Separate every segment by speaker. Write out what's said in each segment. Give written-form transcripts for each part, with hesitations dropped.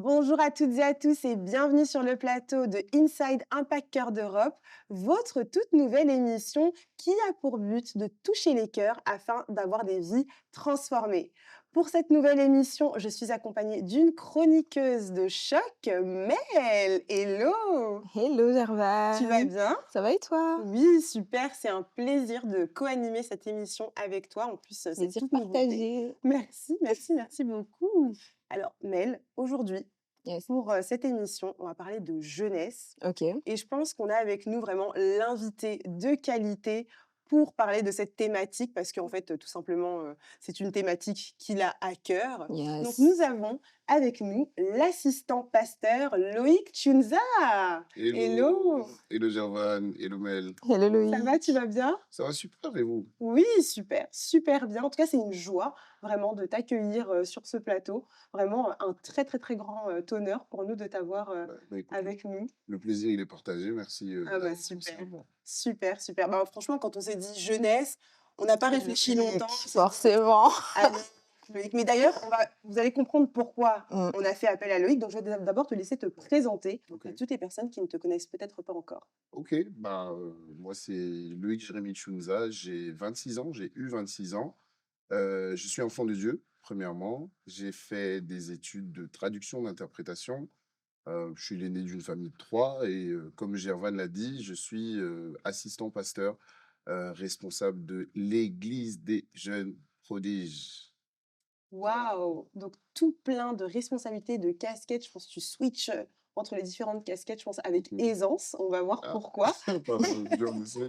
Speaker 1: Bonjour à toutes et à tous et bienvenue sur le plateau de Inside Impact Cœur d'Europe, votre toute nouvelle émission qui a pour but de toucher les cœurs afin d'avoir des vies transformées. Pour cette nouvelle émission, je suis accompagnée d'une chroniqueuse de choc, Mel. Hello!
Speaker 2: Hello
Speaker 1: Tu vas
Speaker 2: Gervane,
Speaker 1: bien?
Speaker 2: ça va et toi?
Speaker 1: Oui, super, c'est un plaisir de co-animer cette émission avec toi. En plus, c'est
Speaker 2: Plaisir
Speaker 1: toute nouveauté.
Speaker 2: partagé.
Speaker 1: Merci beaucoup. Alors, Mel, aujourd'hui,
Speaker 2: Yes.
Speaker 1: pour cette émission, on va parler de jeunesse
Speaker 2: OK.
Speaker 1: et je pense qu'on a avec nous vraiment l'invité de qualité pour parler de cette thématique parce qu'en fait, tout simplement, c'est une thématique qu'il a à cœur. Donc nous
Speaker 2: Yes.
Speaker 1: avons avec nous l'assistant pasteur Loïc Tchunza. Hello!
Speaker 3: Hello, hello Gervan, hello Mel.
Speaker 2: Hello
Speaker 1: Ça va, tu
Speaker 2: Loïc.
Speaker 1: vas bien?
Speaker 3: Ça va super et vous?
Speaker 1: Oui, super, super bien. En tout cas, c'est une joie vraiment de t'accueillir, sur ce plateau. Vraiment, un très, très, très grand, honneur pour nous de t'avoir,
Speaker 3: Écoute,
Speaker 1: avec nous.
Speaker 3: le plaisir il est partagé, merci
Speaker 1: Ah bah,
Speaker 3: pour
Speaker 1: super,
Speaker 3: ça.
Speaker 1: super, super. Bah, franchement, quand on s'est dit jeunesse, on n'a pas réfléchi longtemps.
Speaker 2: Loïc, forcément.
Speaker 1: Avec Loïc. Mais d'ailleurs, vous allez comprendre pourquoi
Speaker 2: Mmh.
Speaker 1: on a fait appel à Loïc. Donc, je vais d'abord te laisser te présenter
Speaker 3: Ok,
Speaker 1: à toutes les personnes qui ne te connaissent peut-être pas encore.
Speaker 3: ok, moi c'est Loïc Jérémy Tchounza, j'ai 26 ans, j'ai eu 26 ans. Je suis enfant de Dieu, premièrement. J'ai fait des études de traduction, d'interprétation. Je suis l'aîné d'une famille de trois et comme Gervan l'a dit, je suis assistant pasteur, responsable de l'Église des jeunes prodiges. Voilà.
Speaker 1: Waouh! Donc tout plein de responsabilités, de casquettes. Je pense que tu switches, entre les différentes casquettes, je pense avec
Speaker 3: Mhm.
Speaker 1: aisance. On va voir
Speaker 3: Ah,
Speaker 1: pourquoi.
Speaker 3: pardon, je sais.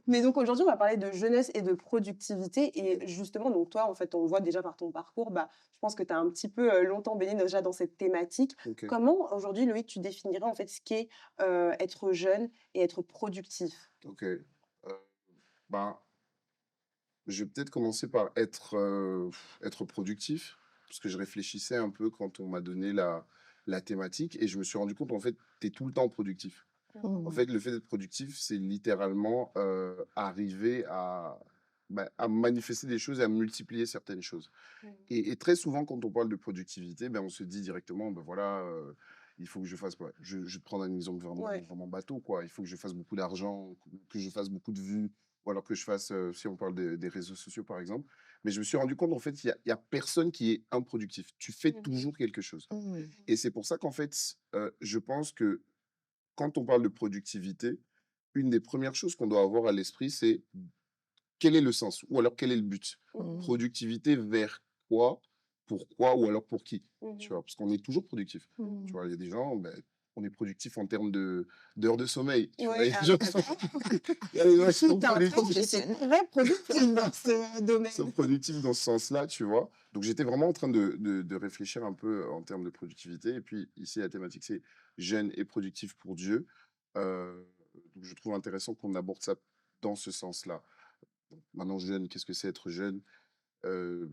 Speaker 1: Mais donc aujourd'hui, on va parler de jeunesse et de productivité et justement, donc toi, en fait, on le voit déjà par ton parcours, bah, je pense que tu as un petit peu, longtemps baigné déjà dans cette thématique.
Speaker 3: Ok,
Speaker 1: Comment aujourd'hui, Loïc, tu définirais en fait ce qu'est, être jeune et être productif?
Speaker 3: ok. Ben, je vais peut-être commencer par être productif, parce que je réfléchissais un peu quand on m'a donné la thématique et je me suis rendu compte, en fait, tu es tout le temps productif. En
Speaker 2: Mmh.
Speaker 3: fait, le fait d'être productif, c'est littéralement arriver à manifester des choses et à multiplier certaines choses.
Speaker 1: Mmh.
Speaker 3: Et très souvent, quand on parle de productivité, ben, on se dit directement, ben voilà, il faut que je fasse quoi. Je vais te prendre un exemple vraiment,
Speaker 1: Ouais.
Speaker 3: vraiment bateau, quoi. Il faut que je fasse beaucoup d'argent, que je fasse beaucoup de vues, ou alors que je fasse, si on parle des réseaux sociaux, par exemple. Mais je me suis rendu compte, en fait, il y a personne qui est improductif. Tu fais
Speaker 1: Mmh.
Speaker 3: toujours quelque chose.
Speaker 2: Mmh.
Speaker 3: Et c'est pour ça qu'en fait, je pense que quand on parle de productivité, une des premières choses qu'on doit avoir à l'esprit, c'est quel est le sens ou alors quel est le but?
Speaker 2: Mmh.
Speaker 3: Productivité vers quoi? Pourquoi? Ou alors pour qui? Tu
Speaker 1: Mmh.
Speaker 3: vois? Parce qu'on est toujours productif. Tu
Speaker 2: Mmh.
Speaker 3: vois? Il y a des gens, ben, on est productif en termes d'heures de sommeil. Tu vois?
Speaker 1: Ouais,
Speaker 3: Il y a
Speaker 1: ah
Speaker 3: des gens qui sont,
Speaker 1: d'accord.
Speaker 3: il y a des gens qui
Speaker 1: Tu
Speaker 3: sont
Speaker 1: es un très
Speaker 3: productifs,
Speaker 1: très productif dans ce
Speaker 3: sont
Speaker 1: domaine.
Speaker 3: productifs dans ce sens-là, tu vois? Donc j'étais vraiment en train de réfléchir un peu en termes de productivité. Et puis ici, la thématique, c'est jeune et productif pour Dieu. Donc je trouve intéressant qu'on aborde ça dans ce sens-là. Maintenant, jeune, qu'est-ce que c'est être jeune?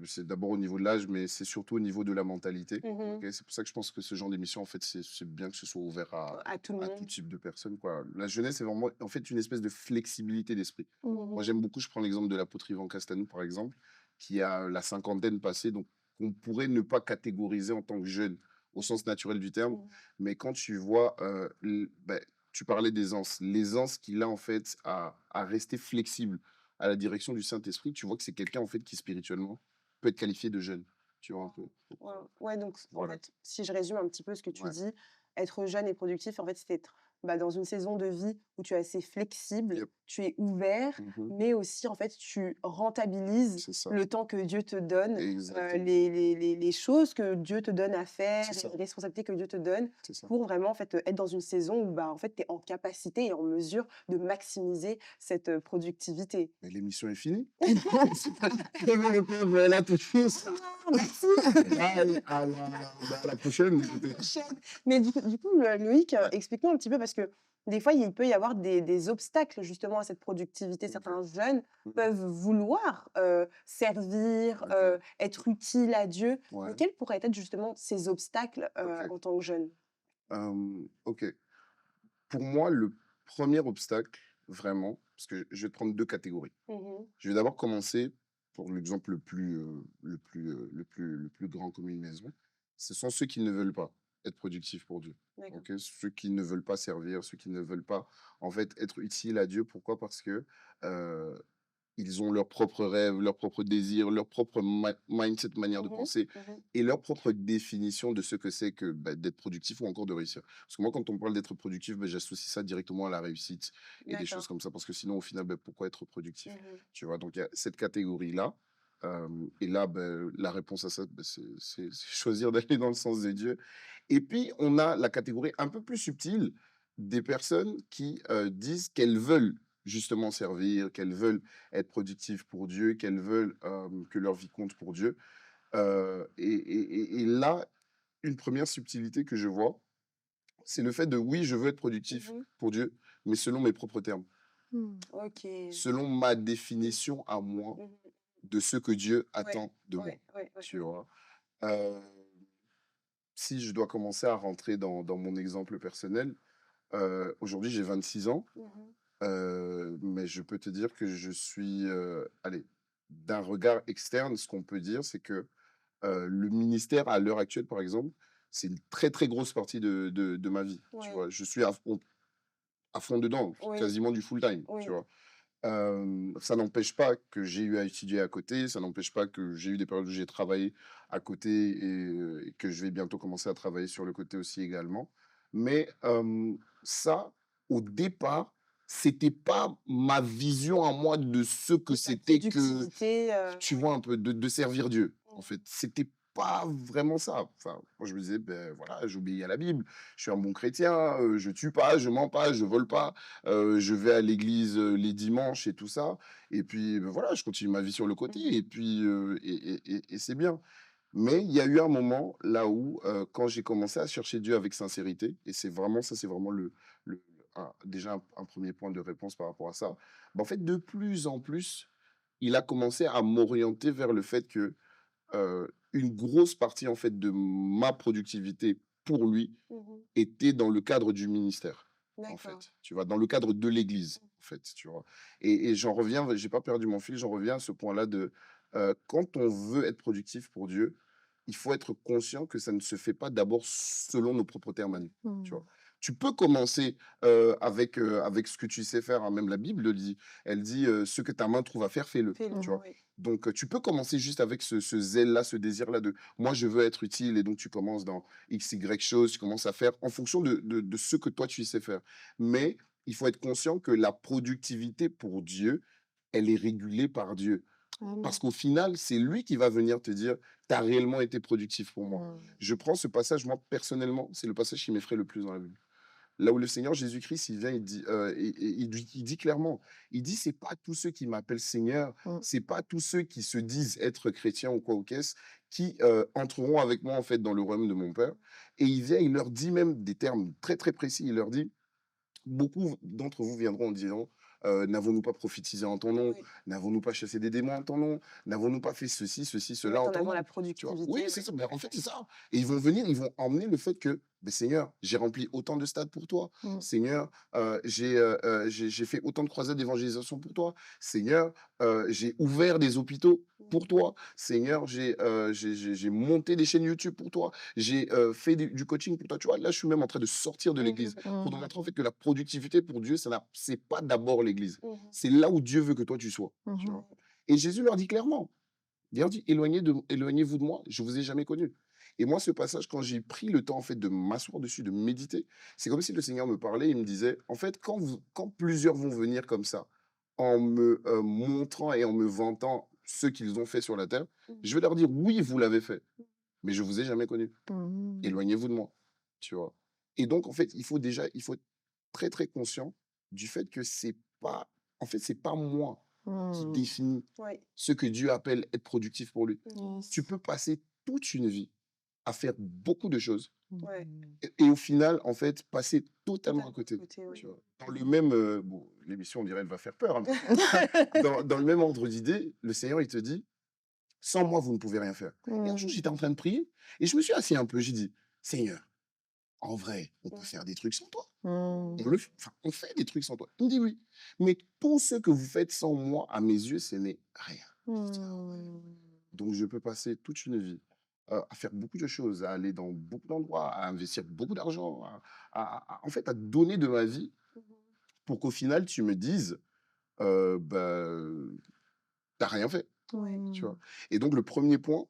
Speaker 3: C'est d'abord au niveau de l'âge, mais c'est surtout au niveau de la mentalité. Ok,
Speaker 1: Mmh.
Speaker 3: c'est pour ça que je pense que ce genre d'émission, en fait, c'est bien que ce soit ouvert
Speaker 1: À tout le
Speaker 3: à tout
Speaker 1: monde.
Speaker 3: type de personnes, quoi. La jeunesse, c'est vraiment, en fait, une espèce de flexibilité d'esprit.
Speaker 2: Mmh.
Speaker 3: Moi,
Speaker 1: Mmh.
Speaker 3: j'aime beaucoup, je prends l'exemple de l'apôtre Yvan Castanou, par exemple, qui a la cinquantaine passée, donc qu'on pourrait ne pas catégoriser en tant que jeune, au sens naturel du terme.
Speaker 1: Mmh.
Speaker 3: Mais quand tu vois, ben, tu parlais d'aisance, l'aisance qu'il a, en fait, à rester flexible à la direction du Saint-Esprit, tu vois que c'est quelqu'un, en fait, qui spirituellement peut être qualifié de jeune. Tu vois un peu.
Speaker 1: Ouais, ouais, donc en
Speaker 3: Voilà.
Speaker 1: fait, si je résume un petit peu ce que tu
Speaker 3: Ouais.
Speaker 1: dis, être jeune et productif, en fait, c'est être, bah, dans une saison de vie où tu es assez flexible,
Speaker 3: Yep.
Speaker 1: tu es ouvert,
Speaker 3: Mhm.
Speaker 1: mais aussi, en fait, tu rentabilises
Speaker 3: C'est ça.
Speaker 1: le temps que Dieu te donne,
Speaker 3: Exactement.
Speaker 1: les choses que Dieu te donne à faire,
Speaker 3: C'est
Speaker 1: et
Speaker 3: ça.
Speaker 1: les responsabilités que Dieu te donne,
Speaker 3: C'est ça.
Speaker 1: pour vraiment, en fait, être dans une saison où, bah, en fait, tu es en capacité et en mesure de maximiser cette productivité.
Speaker 3: Mais l'émission est finie. Voilà, tout de suite.
Speaker 1: Ah, merci.
Speaker 3: Bye, à la prochaine. Écoutez.
Speaker 1: Chaîne. Mais du coup, Loïc,
Speaker 3: Ouais.
Speaker 1: explique-nous un petit peu parce que des fois, il peut y avoir des obstacles justement à cette productivité.
Speaker 3: Ok.
Speaker 1: Certains jeunes
Speaker 3: Mhm.
Speaker 1: peuvent vouloir, servir,
Speaker 3: Ok.
Speaker 1: être utiles à Dieu. Mais
Speaker 3: Ouais.
Speaker 1: quels pourraient être justement ces obstacles,
Speaker 3: Ok.
Speaker 1: en tant que jeune?
Speaker 3: Ok. Pour moi, le premier obstacle, vraiment, parce que je vais te prendre deux catégories.
Speaker 1: Mmh.
Speaker 3: Je vais d'abord commencer pour l'exemple le plus grand comme une maison. Ce sont ceux qui ne veulent pas. être productifs pour Dieu.
Speaker 1: D'accord.
Speaker 3: Ok, ceux qui ne veulent pas servir, ceux qui ne veulent pas en fait être utiles à Dieu. Pourquoi? Parce que euh, ils ont leurs propres rêves, leurs propres désirs, leur propre mindset, manière de
Speaker 1: Mmh.
Speaker 3: penser
Speaker 1: Mmh.
Speaker 3: et leur propre définition de ce que c'est que d'être productif ou encore de réussir. Parce que moi, quand on me parle d'être productif, j'associe ça directement à la réussite et des choses
Speaker 1: D'accord.
Speaker 3: comme ça. Parce que sinon, au final, pourquoi être productif?
Speaker 1: Mmh.
Speaker 3: Tu vois, donc il y a cette catégorie-là. euh, et là, la réponse à ça, c'est choisir d'aller dans le sens de Dieu. Et puis, on a la catégorie un peu plus subtile des personnes qui disent qu'elles veulent justement servir, qu'elles veulent être productives pour Dieu, qu'elles veulent que leur vie compte pour Dieu. Et là, une première subtilité que je vois, c'est le fait de oui, je veux être productif
Speaker 1: Mmh.
Speaker 3: pour Dieu, mais selon mes propres termes,
Speaker 1: OK.
Speaker 3: selon ma
Speaker 1: Mmh.
Speaker 3: définition à moi
Speaker 1: Mmh.
Speaker 3: de ce que Dieu
Speaker 1: Ouais.
Speaker 3: attend de moi.
Speaker 1: Ouais, ouais, ouais,
Speaker 3: Tu
Speaker 1: ouais.
Speaker 3: vois. Euh, Si je dois commencer à rentrer dans mon exemple personnel, aujourd'hui j'ai 26 ans.
Speaker 1: Mmh.
Speaker 3: Mais je peux te dire que je suis, allez, d'un regard externe, ce qu'on peut dire, c'est que le ministère, à l'heure actuelle, par exemple, c'est une très, très grosse partie de ma vie. Tu
Speaker 1: Ouais.
Speaker 3: vois, je suis à fond dedans,
Speaker 1: Oui,
Speaker 3: quasiment du full time. Tu
Speaker 1: oui.
Speaker 3: vois. Ça n'empêche pas que j'ai eu à étudier à côté, ça n'empêche pas que j'ai eu des périodes où j'ai travaillé à côté et que je vais bientôt commencer à travailler sur le côté aussi également. Mais ça, au départ, c'était pas ma vision à moi de ce que
Speaker 1: De ta
Speaker 3: c'était que,
Speaker 1: productivité,
Speaker 3: tu
Speaker 1: ouais.
Speaker 3: vois, un peu de servir Dieu. En
Speaker 1: Mmh.
Speaker 3: fait, c'était pas vraiment ça. Enfin, moi, je me disais, ben voilà, j'obéis à la Bible, je suis un bon chrétien, je tue pas, je mens pas, je vole pas, je vais à l'église les dimanches et tout ça. Et puis, voilà, je continue ma vie sur le côté.
Speaker 1: Mmh.
Speaker 3: Et puis, et c'est bien. Mais il y a eu un moment là où, quand j'ai commencé à chercher Dieu avec sincérité, et c'est vraiment ça, c'est vraiment déjà un premier point de réponse par rapport à ça. En fait, de plus en plus, il a commencé à m'orienter vers le fait que une grosse partie en fait de ma productivité pour lui
Speaker 1: Mmh.
Speaker 3: était dans le cadre du ministère, en
Speaker 1: D'accord.
Speaker 3: fait, tu vois, dans le cadre de l'Église, en fait, tu vois. Et j'en reviens, j'ai pas perdu mon fil, j'en reviens à ce point-là de quand on veut être productif pour Dieu, il faut être conscient que ça ne se fait pas d'abord selon nos propres termes à nous, tu vois. Tu peux commencer avec ce que tu sais faire, hein, même la Bible le dit. Elle dit ce que ta main trouve à faire, fais-le.
Speaker 1: Fais-le,
Speaker 3: Tu vois.
Speaker 1: oui.
Speaker 3: Donc, tu peux commencer juste avec ce zèle-là, ce désir-là de moi, je veux être utile. Et donc, tu commences dans X, Y choses, tu commences à faire en fonction de ce que toi, tu sais faire. Mais il faut être conscient que la productivité pour Dieu, elle est régulée par Dieu. Parce qu'au final, c'est lui qui va venir te dire, tu as réellement été productif pour moi. Je prends ce passage, moi, personnellement, c'est le passage qui m'effraie le plus dans la Bible. Là où le Seigneur Jésus-Christ, il vient, il dit, il dit clairement, il dit, c'est pas tous ceux qui m'appellent Seigneur, c'est pas tous ceux qui se disent être chrétiens ou quoi ou qu'est-ce, qui entreront avec moi en fait dans le royaume de mon Père. Et il vient, il leur dit même des termes très très précis. Il leur dit, beaucoup d'entre vous viendront en disant, n'avons-nous pas prophétisé en ton nom?
Speaker 1: Oui.
Speaker 3: N'avons-nous pas chassé des démons en ton nom? N'avons-nous pas fait ceci, ceci,
Speaker 1: Ils
Speaker 3: cela
Speaker 1: mettent
Speaker 3: en
Speaker 1: en
Speaker 3: ton
Speaker 1: avant la
Speaker 3: nom? Tu vois? Oui,
Speaker 1: productivité,
Speaker 3: c'est
Speaker 1: ouais.
Speaker 3: ça. Mais en fait, c'est ça. Et ils vont venir, ils vont emmener le fait que, mais Seigneur, j'ai rempli autant de stades pour toi. Seigneur, j'ai fait autant de croisades d'évangélisation pour toi. Seigneur, j'ai ouvert des hôpitaux pour
Speaker 1: Mmh.
Speaker 3: toi. Seigneur, j'ai monté des chaînes YouTube pour toi. J'ai fait du coaching pour toi. Tu vois, là, je suis même en train de sortir de l'église
Speaker 1: Mmh.
Speaker 3: pour te montrer en fait que la productivité pour Dieu, c'est pas d'abord l'église.
Speaker 1: Mmh.
Speaker 3: C'est là où Dieu veut que toi tu sois. Tu vois.
Speaker 1: Ouais.
Speaker 3: Et Jésus leur dit clairement, il leur dit, éloignez-vous de moi, je vous ai jamais connu. Et moi, ce passage, quand j'ai pris le temps en fait de m'asseoir dessus, de méditer, c'est comme si le Seigneur me parlait, il me disait, en fait, quand plusieurs vont venir comme ça, en me montrant et en me vantant ce qu'ils ont fait sur la terre,
Speaker 1: Mmh.
Speaker 3: je vais leur dire, oui, vous l'avez fait, mais je vous ai jamais connu. Éloignez-vous de moi, tu vois. Et donc, en fait, il faut être très, très conscient du fait que c'est pas, en fait, c'est pas moi qui définis
Speaker 1: Ouais.
Speaker 3: ce que Dieu appelle être productif pour lui.
Speaker 1: Mmh.
Speaker 3: Tu peux passer toute une vie à faire beaucoup de choses
Speaker 1: Ouais.
Speaker 3: et au final, en fait, passer totalement à
Speaker 1: Totalement à
Speaker 3: côté.
Speaker 1: côté, oui.
Speaker 3: Tu vois. Dans le même, bon, l'émission, on dirait, elle va faire peur, hein, dans le même ordre d'idée, le Seigneur, il te dit, sans moi, vous ne pouvez rien faire. Et un jour, j'étais en train de prier et je me suis assis un peu. J'ai dit, Seigneur, en vrai, on peut faire des trucs sans toi. On fait des trucs sans toi. Il me dit oui. Mais tout ce que vous faites sans moi, à mes yeux, ce n'est rien. Je dis, ah ouais. Donc, je peux passer toute une vie à faire beaucoup de choses, à aller dans beaucoup d'endroits, à investir beaucoup d'argent, en fait, à donner de ma vie
Speaker 1: Mmh.
Speaker 3: pour qu'au final, tu me dises, bah, tu rien fait,
Speaker 1: Ouais.
Speaker 3: tu vois? Et donc le premier point,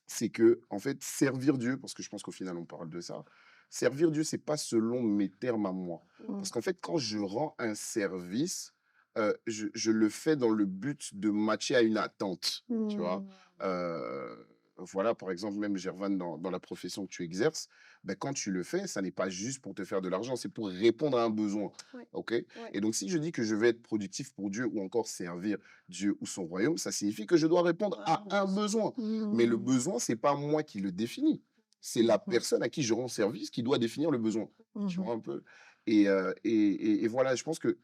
Speaker 3: c'est que en fait, servir Dieu, parce que je pense qu'au final, on parle de ça, servir Dieu, c'est pas selon mes termes à moi.
Speaker 1: Mmh.
Speaker 3: Parce qu'en fait, quand je rends un service, je le fais dans le but de matcher à une attente, tu vois?
Speaker 1: Mmh.
Speaker 3: Voilà, par exemple, même Gervan, dans la profession que tu exerces, ben, quand tu le fais, ça n'est pas juste pour te faire de l'argent, c'est pour répondre à un besoin.
Speaker 1: Ouais,
Speaker 3: OK?
Speaker 1: ouais.
Speaker 3: Et donc, si je dis que je vais être productif pour Dieu ou encore servir Dieu ou son royaume, ça signifie que je dois répondre
Speaker 1: Bah,
Speaker 3: à un besoin. Mais le besoin, c'est pas moi qui le définis. C'est la
Speaker 2: Mmh.
Speaker 3: personne à qui je rends service qui doit définir le besoin. Tu
Speaker 2: Mmh.
Speaker 3: vois un peu? Et voilà, je pense que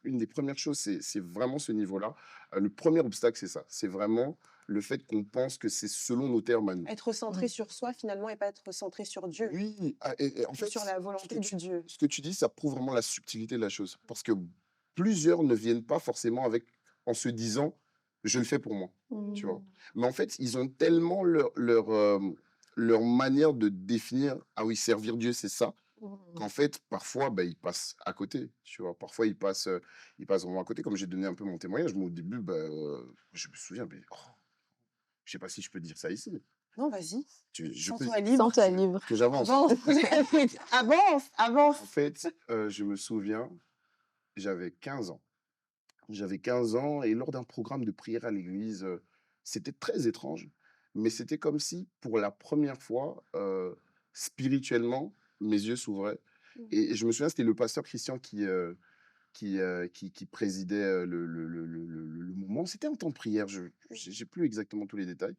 Speaker 3: une des premières choses, c'est vraiment ce niveau-là. Le premier obstacle, c'est ça. C'est vraiment le fait qu'on pense que c'est selon nos termes à nous.
Speaker 1: Être centré
Speaker 2: Mmh.
Speaker 1: sur soi finalement et pas être centré sur Dieu
Speaker 3: Oui, et en
Speaker 1: ou sur
Speaker 3: fait,
Speaker 1: la volonté de Dieu.
Speaker 3: ce que tu dis, ça prouve vraiment la subtilité de la chose. Parce que plusieurs ne viennent pas forcément en se disant, je le fais pour moi, tu vois.
Speaker 1: Mmh.
Speaker 3: Mais en fait, ils ont tellement leur manière de définir, ah oui, servir Dieu, c'est ça,
Speaker 1: Mmh.
Speaker 3: qu'en fait, parfois, bah, ils passent à côté, tu vois. Parfois, ils passent vraiment à côté. Comme j'ai donné un peu mon témoignage, moi, au début, bah, je me souviens, mais je sais pas si je peux dire ça ici.
Speaker 1: Non, vas-y,
Speaker 3: Je peux,
Speaker 1: sens-toi libre.
Speaker 2: Sens-toi libre.
Speaker 3: que j'avance.
Speaker 1: Avance, avance, avance.
Speaker 3: En fait, je me souviens, j'avais 15 ans. J'avais 15 ans et lors d'un programme de prière à l'église, c'était très étrange, mais c'était comme si pour la première fois, spirituellement, mes yeux s'ouvraient
Speaker 1: Mmh.
Speaker 3: et je me souviens, c'était le pasteur Christian qui présidait, le moment. C'était un temps de prière, je j'ai plus exactement tous les détails,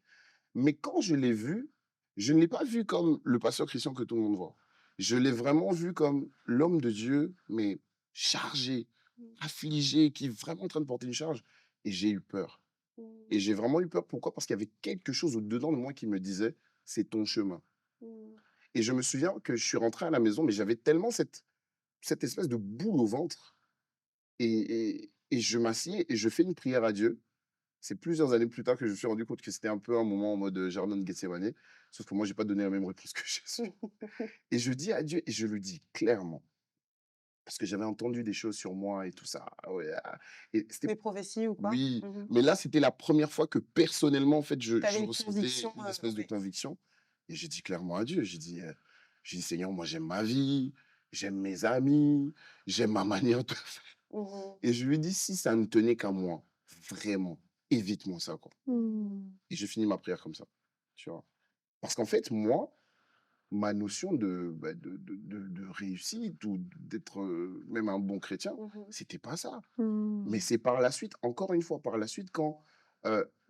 Speaker 3: mais quand je l'ai vu, je ne l'ai pas vu comme le pasteur Christian que tout le monde voit. Je l'ai vraiment vu comme l'homme de Dieu, mais chargé,
Speaker 1: Mmh.
Speaker 3: affligé, qui est vraiment en train de porter une charge. Et j'ai eu peur. Et
Speaker 1: Mmh.
Speaker 3: j'ai vraiment eu peur. Pourquoi? Parce qu'il y avait quelque chose au-dedans de moi qui me disait, c'est ton chemin.
Speaker 1: Mmh.
Speaker 3: Et je me souviens que je suis rentré à la maison, mais j'avais tellement cette espèce de boule au ventre. Et je m'assieds et je fais une prière à Dieu. C'est plusieurs années plus tard que je me suis rendu compte que c'était un peu un moment en mode jardin de Gethsemane. Sauf que moi, j'ai pas donné la même réponse que Jésus. Et je dis à Dieu, et je le dis clairement, parce que j'avais entendu des choses sur moi et tout ça. Ah ouais, et c'était,
Speaker 1: Des prophéties ou quoi?
Speaker 3: oui,
Speaker 1: Mmh.
Speaker 3: mais là, c'était la première fois que personnellement, en fait,
Speaker 1: Tu
Speaker 3: je
Speaker 1: avais une
Speaker 3: ressentais
Speaker 1: conviction,
Speaker 3: une espèce de
Speaker 1: ouais.
Speaker 3: conviction. Et j'ai dit clairement à Dieu, j'ai dit, Seigneur, moi, j'aime ma vie, j'aime mes amis, j'aime ma manière de faire.
Speaker 1: Mmh.
Speaker 3: Et je lui dis, si ça ne tenait qu'à moi, vraiment, évite-moi ça, quoi.
Speaker 2: Mmh.
Speaker 3: Et je finis ma prière comme ça, tu vois. Parce qu'en fait, moi, ma notion bah, de réussite ou d'être même un bon chrétien,
Speaker 1: Mmh.
Speaker 3: c'était pas ça. Mais
Speaker 2: Mmh.
Speaker 3: c'est par la suite, encore une fois, par la suite, quand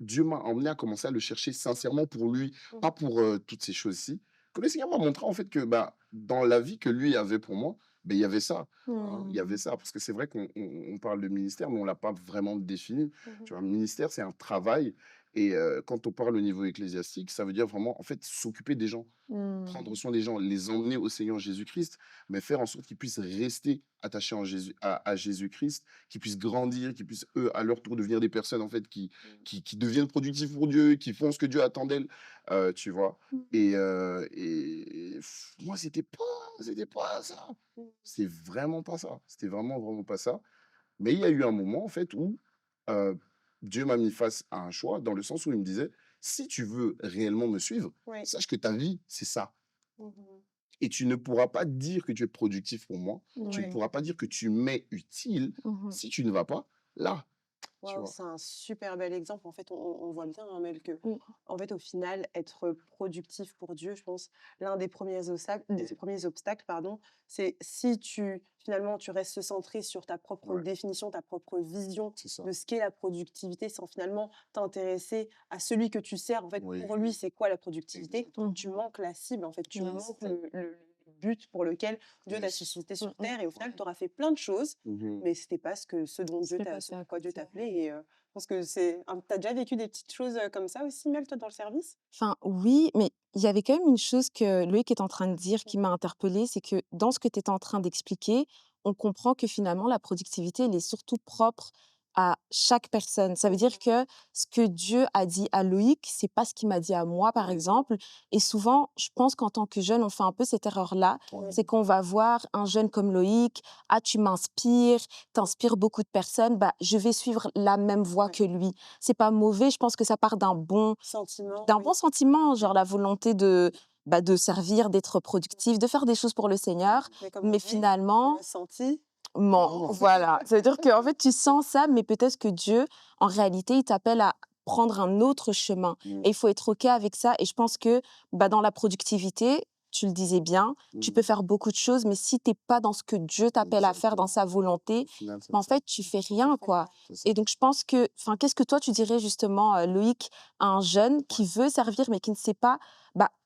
Speaker 3: Dieu m'a emmené à commencer à le chercher sincèrement pour lui,
Speaker 1: Mmh.
Speaker 3: pas pour toutes ces choses-ci, que le Seigneur m'a montré en fait que bah, dans la vie que lui avait pour moi, ben, il y avait ça. Hein, il y avait
Speaker 2: Mmh.
Speaker 3: ça. Parce que c'est vrai qu'on parle de ministère, mais on ne l'a pas vraiment défini.
Speaker 1: Mmh.
Speaker 3: Tu vois, ministère, c'est un travail. Et quand on parle au niveau ecclésiastique, ça veut dire vraiment, en fait, s'occuper des gens, prendre
Speaker 2: Mmh.
Speaker 3: soin des gens, les emmener au Seigneur Jésus-Christ, mais faire en sorte qu'ils puissent rester attachés à Jésus-Christ, qu'ils puissent grandir, qu'ils puissent, eux, à leur tour, devenir des personnes, en fait,
Speaker 1: Mmh.
Speaker 3: qui deviennent productives pour Dieu, qui font ce que Dieu attend d'elles, tu vois.
Speaker 2: Mmh.
Speaker 3: Et moi, c'était pas ça.
Speaker 1: Mmh.
Speaker 3: C'est vraiment pas ça. C'était vraiment, vraiment pas ça. Mais il y a eu un moment, en fait, où euh, Dieu m'a mis face à un choix, dans le sens où il me disait, si tu veux réellement me suivre,
Speaker 1: Ouais.
Speaker 3: sache que ta vie, c'est ça.
Speaker 1: Mmh.
Speaker 3: Et tu ne pourras pas dire que tu es productif pour moi. Tu ne
Speaker 1: Ouais.
Speaker 3: pourras pas dire que tu m'es utile
Speaker 2: Mmh.
Speaker 3: si tu ne vas pas là, tu
Speaker 1: Waouh,
Speaker 3: vois?
Speaker 1: c'est un super bel exemple. En fait, on voit bien, hein, Mel, que,
Speaker 2: Mmh.
Speaker 1: en fait, au final, être productif pour Dieu, je pense, l'un des premiers obstacles, pardon, c'est si finalement, tu restes centré sur ta propre
Speaker 3: Ouais,
Speaker 1: définition, ta propre vision
Speaker 3: c'est ça.
Speaker 1: de ce qu'est la productivité, sans finalement t'intéresser à celui que tu sers. En fait,
Speaker 3: Oui,
Speaker 1: pour lui, c'est quoi la productivité?
Speaker 3: exactement.
Speaker 1: Tu manques la cible, en fait, tu
Speaker 2: Yes.
Speaker 1: manques le but pour lequel Dieu t'a
Speaker 3: Yes.
Speaker 1: suscité
Speaker 2: Mmh
Speaker 1: sur
Speaker 2: mh.
Speaker 1: terre. Et au final,
Speaker 3: Ouais.
Speaker 1: tu auras fait plein de choses,
Speaker 3: Mhm.
Speaker 1: mais c'était pas
Speaker 2: C'était pas
Speaker 1: ce
Speaker 2: ça,
Speaker 1: pourquoi
Speaker 2: quoi.
Speaker 1: Dieu t'appelait. Et je pense que tu déjà vécu des petites choses, comme ça aussi, Mel, toi, dans le service?
Speaker 2: Enfin, oui, mais il y avait quand même une chose que Loïc est en train de dire qui m'a interpellée, c'est que dans ce que tu étais en train d'expliquer, on comprend que finalement la productivité, elle est surtout propre à chaque personne. Ça veut dire que ce que Dieu a dit à Loïc, c'est pas ce qu'il m'a dit à moi, par exemple. Et souvent, je pense qu'en tant que jeune, on fait un peu cette erreur-là.
Speaker 3: Ouais.
Speaker 2: C'est qu'on va voir un jeune comme Loïc, ah, tu m'inspires, t'inspires beaucoup de personnes, bah, je vais suivre la même voie
Speaker 1: Ouais.
Speaker 2: que lui. C'est pas mauvais, je pense que ça part
Speaker 1: Sentiment,
Speaker 2: d'un
Speaker 1: oui.
Speaker 2: bon sentiment, genre la volonté de servir, d'être productif, de faire des choses pour le Seigneur.
Speaker 1: Mais comme on
Speaker 2: Mais
Speaker 1: dit,
Speaker 2: finalement,
Speaker 1: ressenti.
Speaker 2: voilà. Ça veut dire qu'en fait, tu sens ça, mais peut-être que Dieu, en réalité, il t'appelle à prendre un autre chemin.
Speaker 3: Mm,
Speaker 2: Et il faut être OK avec ça. Et je pense que dans la productivité, tu le disais bien, tu peux
Speaker 3: mm,
Speaker 2: faire beaucoup de choses, mais si tu es pas dans ce que Dieu t'appelle à faire, dans
Speaker 3: exactement.
Speaker 2: sa volonté,
Speaker 3: Au final, c'est
Speaker 2: en
Speaker 3: ça.
Speaker 2: fait, tu fais rien, quoi.
Speaker 3: C'est ça.
Speaker 2: Et donc, je pense que, enfin, qu'est-ce que toi, tu dirais justement, Loïc, à un jeune
Speaker 3: Ouais.
Speaker 2: qui veut servir, mais qui ne sait pas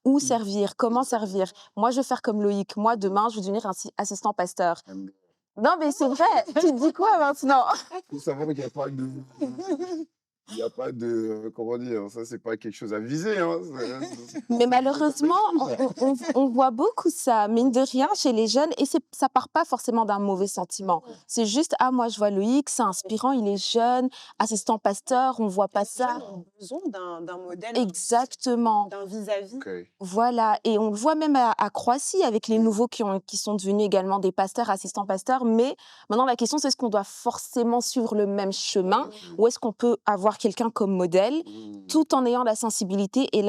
Speaker 2: où
Speaker 3: Mm,
Speaker 2: servir, comment servir?
Speaker 3: exactement.
Speaker 2: Moi, je veux faire comme Loïc. Moi, demain, je veux devenir assistant pasteur.
Speaker 3: Amen.
Speaker 2: Non, mais c'est vrai. Tu te dis quoi maintenant?
Speaker 3: Faut savoir qu'il n'y a pas de. Il n'y a pas de. Comment dire? Ça, c'est pas quelque chose à viser. Hein.
Speaker 2: Mais malheureusement,
Speaker 3: Ça.
Speaker 2: on voit beaucoup ça, mine de rien, chez les jeunes, et ça part pas forcément d'un mauvais sentiment. C'est juste, ah, moi, je vois Loïc, c'est inspirant, il est jeune, assistant pasteur, on voit pas
Speaker 1: Les jeunes
Speaker 2: ça.
Speaker 1: ont besoin d'un modèle,
Speaker 2: Exactement.
Speaker 1: d'un vis-à-vis.
Speaker 3: Ok.
Speaker 2: Voilà, et on le voit même à Croatie avec les nouveaux qui sont devenus également des pasteurs, assistants pasteurs. Mais maintenant, la question, c'est est-ce qu'on doit forcément suivre le même chemin
Speaker 3: Mm,
Speaker 2: ou est-ce qu'on peut avoir quelqu'un comme modèle
Speaker 3: mm,
Speaker 2: tout en ayant la sensibilité et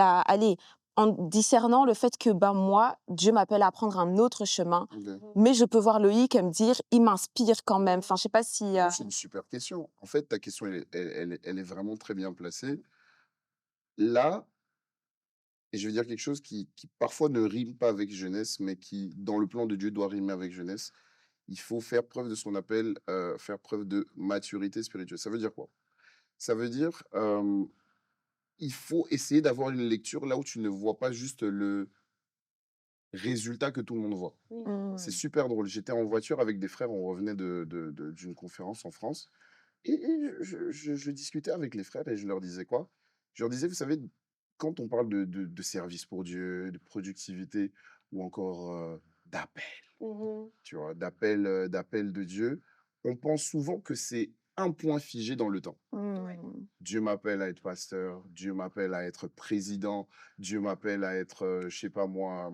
Speaker 2: en discernant le fait que moi, Dieu m'appelle à prendre un autre chemin,
Speaker 3: ok.
Speaker 2: mais je peux voir Loïc et me dire, il m'inspire quand même. Enfin, je sais pas si...
Speaker 3: Non, c'est une super question. En fait, ta question, elle est vraiment très bien placée. Là, et je vais dire quelque chose qui parfois ne rime pas avec jeunesse, mais qui, dans le plan de Dieu, doit rimer avec jeunesse. Il faut faire preuve de ce qu'on appelle faire preuve de maturité spirituelle. Ça veut dire quoi? Ça veut dire il faut essayer d'avoir une lecture là où tu ne vois pas juste le résultat que tout le monde voit.
Speaker 1: Oui.
Speaker 3: C'est super drôle. J'étais en voiture avec des frères, on revenait d'une conférence en France, et je discutais avec les frères et je leur disais quoi? Je leur disais, vous savez, quand on parle de service pour Dieu, de productivité ou encore d'appel,
Speaker 1: Mhm.
Speaker 3: tu vois, d'appel de Dieu, on pense souvent que c'est un point figé dans le temps. Dieu m'appelle à être pasteur, Dieu m'appelle à être président, Dieu m'appelle à être, je sais pas moi,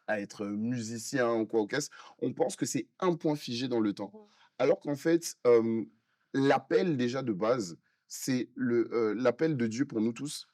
Speaker 3: à être musicien ou quoi, ou qu'est-ce. On pense que c'est un point figé dans le temps.
Speaker 1: Mhm.
Speaker 3: Alors qu'en fait, l'appel déjà de base, c'est l'appel de Dieu pour nous tous,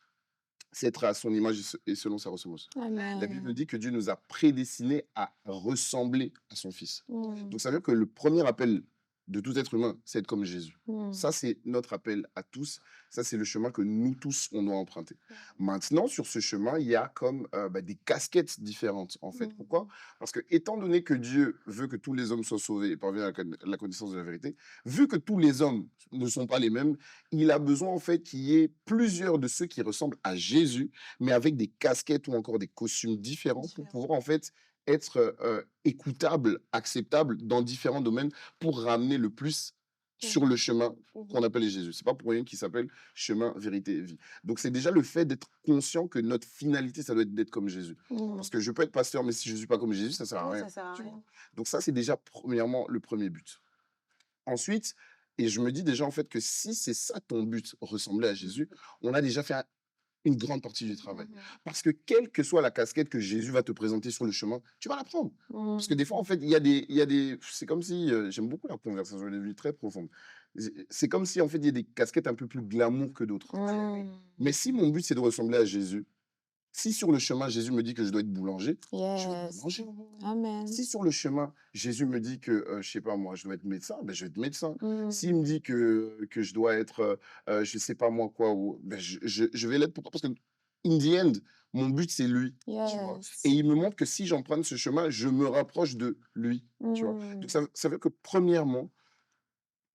Speaker 3: c'est être à son image et selon sa ressemblance. La Bible dit que Dieu nous a prédestinés à ressembler à son Fils. Donc ça veut dire que le premier appel de tout être humain, c'est être comme Jésus. Ça, c'est notre appel à tous. Ça, c'est le chemin que nous tous, on doit emprunter. Maintenant, sur ce chemin, il y a comme des casquettes différentes, en fait. Pourquoi? Parce que, étant donné que Dieu veut que tous les hommes soient sauvés et parviennent à la connaissance de la vérité, vu que tous les hommes ne sont pas les mêmes, il a besoin, en fait, qu'il y ait plusieurs de ceux qui ressemblent à Jésus, mais avec des casquettes ou encore des costumes différents pour pouvoir, en fait, être écoutable, acceptable dans différents domaines pour ramener le plus sur le chemin qu'on appelle Jésus. C'est pas pour rien qu'il s'appelle chemin, vérité et vie. Donc c'est déjà le fait d'être conscient que notre finalité, ça doit être d'être comme Jésus. Parce que je peux être pasteur, mais si je ne suis pas comme Jésus, ça sert à
Speaker 1: Ouais,
Speaker 3: rien.
Speaker 1: ça sert à
Speaker 3: Tu vois.
Speaker 1: rien.
Speaker 3: Donc ça, c'est déjà premièrement le premier but. Ensuite, et je me dis déjà en fait que si c'est ça ton but, ressembler à Jésus, on a déjà fait une grande partie du travail. Parce que quelle que soit la casquette que Jésus va te présenter sur le chemin, tu vas la prendre. Parce que des fois, en fait, il y a des c'est comme si, j'aime beaucoup la conversation, elle est très profonde. C'est comme si, en fait, il y a des casquettes un peu plus glamour que d'autres. Mais si mon but, c'est de ressembler à Jésus, si sur le chemin, Jésus me dit que je dois être boulanger, je vais être
Speaker 2: Yes.
Speaker 3: boulanger.
Speaker 2: Amen.
Speaker 3: Si sur le chemin, Jésus me dit que, je sais pas moi, je dois être médecin, ben, je vais être médecin. S'il me dit que je dois être, je sais pas moi quoi, ben, je vais l'être. Pourquoi? Parce que, in the end, mon but, c'est lui. Tu vois. Et
Speaker 2: Yes.
Speaker 3: il me montre que si j'emprunte ce chemin, je me rapproche de lui. Tu vois. Donc, ça veut dire que, premièrement,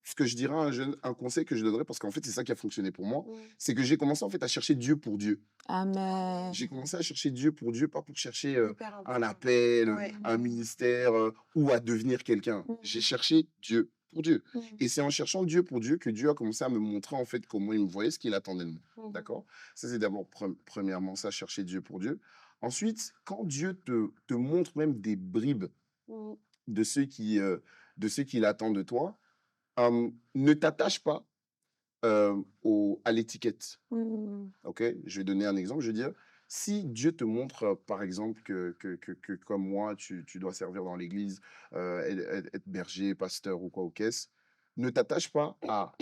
Speaker 3: ce que je dirais à un jeune, un conseil que je donnerais, parce qu'en fait, c'est ça qui a fonctionné pour moi, c'est que j'ai commencé en fait à chercher Dieu pour Dieu.
Speaker 2: Amen.
Speaker 3: J'ai commencé à chercher Dieu pour Dieu, pas pour chercher
Speaker 1: Hyper
Speaker 3: un
Speaker 1: important.
Speaker 3: appel,
Speaker 1: Ouais.
Speaker 3: un ministère ou à devenir quelqu'un. J'ai cherché Dieu pour Dieu. Et c'est en cherchant Dieu pour Dieu que Dieu a commencé à me montrer en fait comment il me voyait, ce qu'il attendait de moi. D'accord? Ça, c'est d'abord, premièrement, ça, chercher Dieu pour Dieu. Ensuite, quand Dieu te montre même des bribes
Speaker 1: Mhm.
Speaker 3: de ceux qui, de ceux qu'il attend de toi, ne t'attache pas à l'étiquette.
Speaker 2: Mmh.
Speaker 3: Ok? Je vais donner un exemple. Je veux dire, si Dieu te montre, par exemple, que comme moi, tu dois servir dans l'église, être berger, pasteur ou quoi au caisse, ne t'attache pas à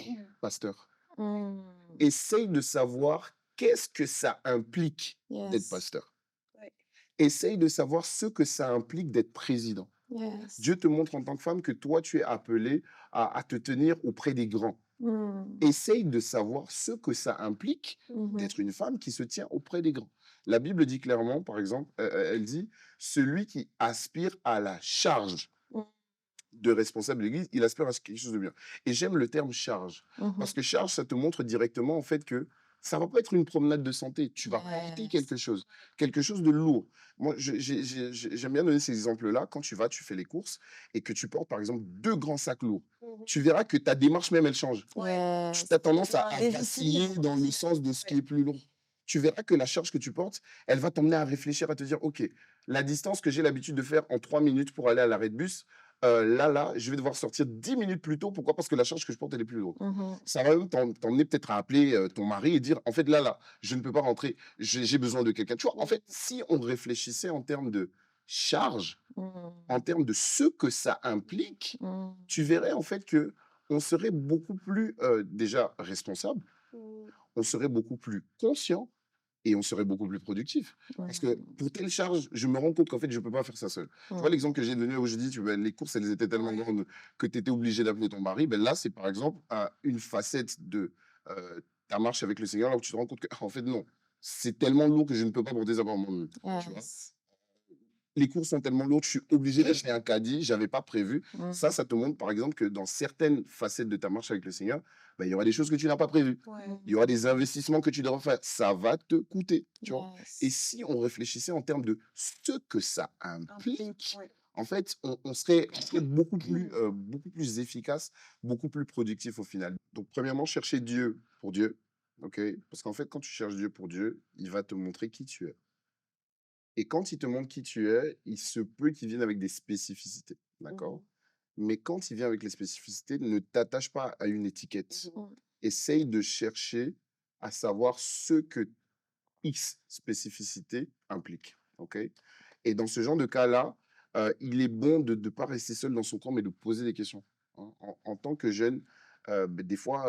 Speaker 3: pasteur.
Speaker 2: Mmh.
Speaker 3: Essaye de savoir qu'est-ce que ça implique d'être
Speaker 2: Yes.
Speaker 3: pasteur.
Speaker 1: Ouais.
Speaker 3: Essaye de savoir ce que ça implique d'être président.
Speaker 2: Yes.
Speaker 3: Dieu te montre en tant que femme que toi, tu es appelée à te tenir auprès des grands.
Speaker 2: Mmh.
Speaker 3: Essaye de savoir ce que ça implique
Speaker 2: Mmh.
Speaker 3: d'être une femme qui se tient auprès des grands. La Bible dit clairement, par exemple, elle dit, celui qui aspire à la charge
Speaker 2: Mmh.
Speaker 3: de responsable de l'Église, il aspire à quelque chose de bien. Et j'aime le terme charge,
Speaker 2: Mmh.
Speaker 3: parce que charge, ça te montre directement en fait que ça va pas être une promenade de santé. Tu vas porter
Speaker 2: Yes.
Speaker 3: quelque chose de lourd. Moi, j'aime bien donner ces exemples-là. Quand tu vas, tu fais les courses et que tu portes par exemple 2 grands sacs lourds, tu verras que ta démarche même, elle change. Tu
Speaker 2: Yes.
Speaker 3: as tendance à
Speaker 1: Un
Speaker 3: vaciller
Speaker 1: déséquilibre
Speaker 3: dans le
Speaker 1: aussi.
Speaker 3: sens de ce qui
Speaker 1: Ouais.
Speaker 3: est plus lourd. Tu verras que la charge que tu portes, elle va t'emmener à réfléchir, à te dire, OK, la distance que j'ai l'habitude de faire en 3 minutes pour aller à l'arrêt de bus, là, je vais devoir sortir 10 minutes plus tôt. Pourquoi? Parce que la charge que je porte, elle est plus lourde.
Speaker 2: Mmh.
Speaker 3: Ça va même t'emmener peut-être à appeler ton mari et dire, en fait, là, je ne peux pas rentrer, j'ai besoin de quelqu'un. Tu vois, en fait, si on réfléchissait en termes de charge, en
Speaker 2: Mmh.
Speaker 3: termes de ce que ça implique,
Speaker 2: Mmh.
Speaker 3: tu verrais en fait que on serait beaucoup plus déjà responsable,
Speaker 1: Mmh.
Speaker 3: on serait beaucoup plus conscient et on serait beaucoup plus productif. Parce que
Speaker 2: Mmh.
Speaker 3: pour telle charge, je me rends compte qu'en fait, je ne peux pas faire ça seul. Tu vois
Speaker 2: Mmh.
Speaker 3: l'exemple que j'ai donné où je dis, les courses, elles étaient tellement
Speaker 1: Ouais.
Speaker 3: grandes que tu étais obligé d'appeler ton mari. Ben là, c'est par exemple une facette de ta marche avec le Seigneur, là où tu te rends compte que, en fait, non, c'est tellement lourd que je ne peux pas porter ça par moi-même. Tu vois?
Speaker 2: Yes.
Speaker 3: Les courses sont tellement lourdes, je suis obligé d'acheter un caddie, j'avais pas prévu.
Speaker 2: Mmh.
Speaker 3: Ça te montre, par exemple, que dans certaines facettes de ta marche avec le Seigneur, ben, il y aura des choses que tu n'as pas prévues.
Speaker 1: Ouais.
Speaker 3: Il y aura des investissements que tu devras faire. Ça va te coûter, tu vois. Et
Speaker 2: Yes.
Speaker 3: si on réfléchissait en termes de ce que ça
Speaker 1: Implique.
Speaker 3: implique,
Speaker 1: Ouais.
Speaker 3: en fait, on serait beaucoup plus efficace, beaucoup plus productif au final. Donc, premièrement, chercher Dieu pour Dieu, ok? Parce qu'en fait, quand tu cherches Dieu pour Dieu, il va te montrer qui tu es. Et quand il te montre qui tu es, il se peut qu'il vienne avec des spécificités, d'accord?
Speaker 1: Mmh.
Speaker 3: Mais quand il vient avec les spécificités, ne t'attache pas à une étiquette.
Speaker 1: Mmh.
Speaker 2: Mmh.
Speaker 3: Essaye de chercher à savoir ce que X spécificité implique, ok? Et dans ce genre de cas-là, il est bon de ne pas rester seul dans son coin, mais de poser des questions, hein. En tant que jeune, des fois,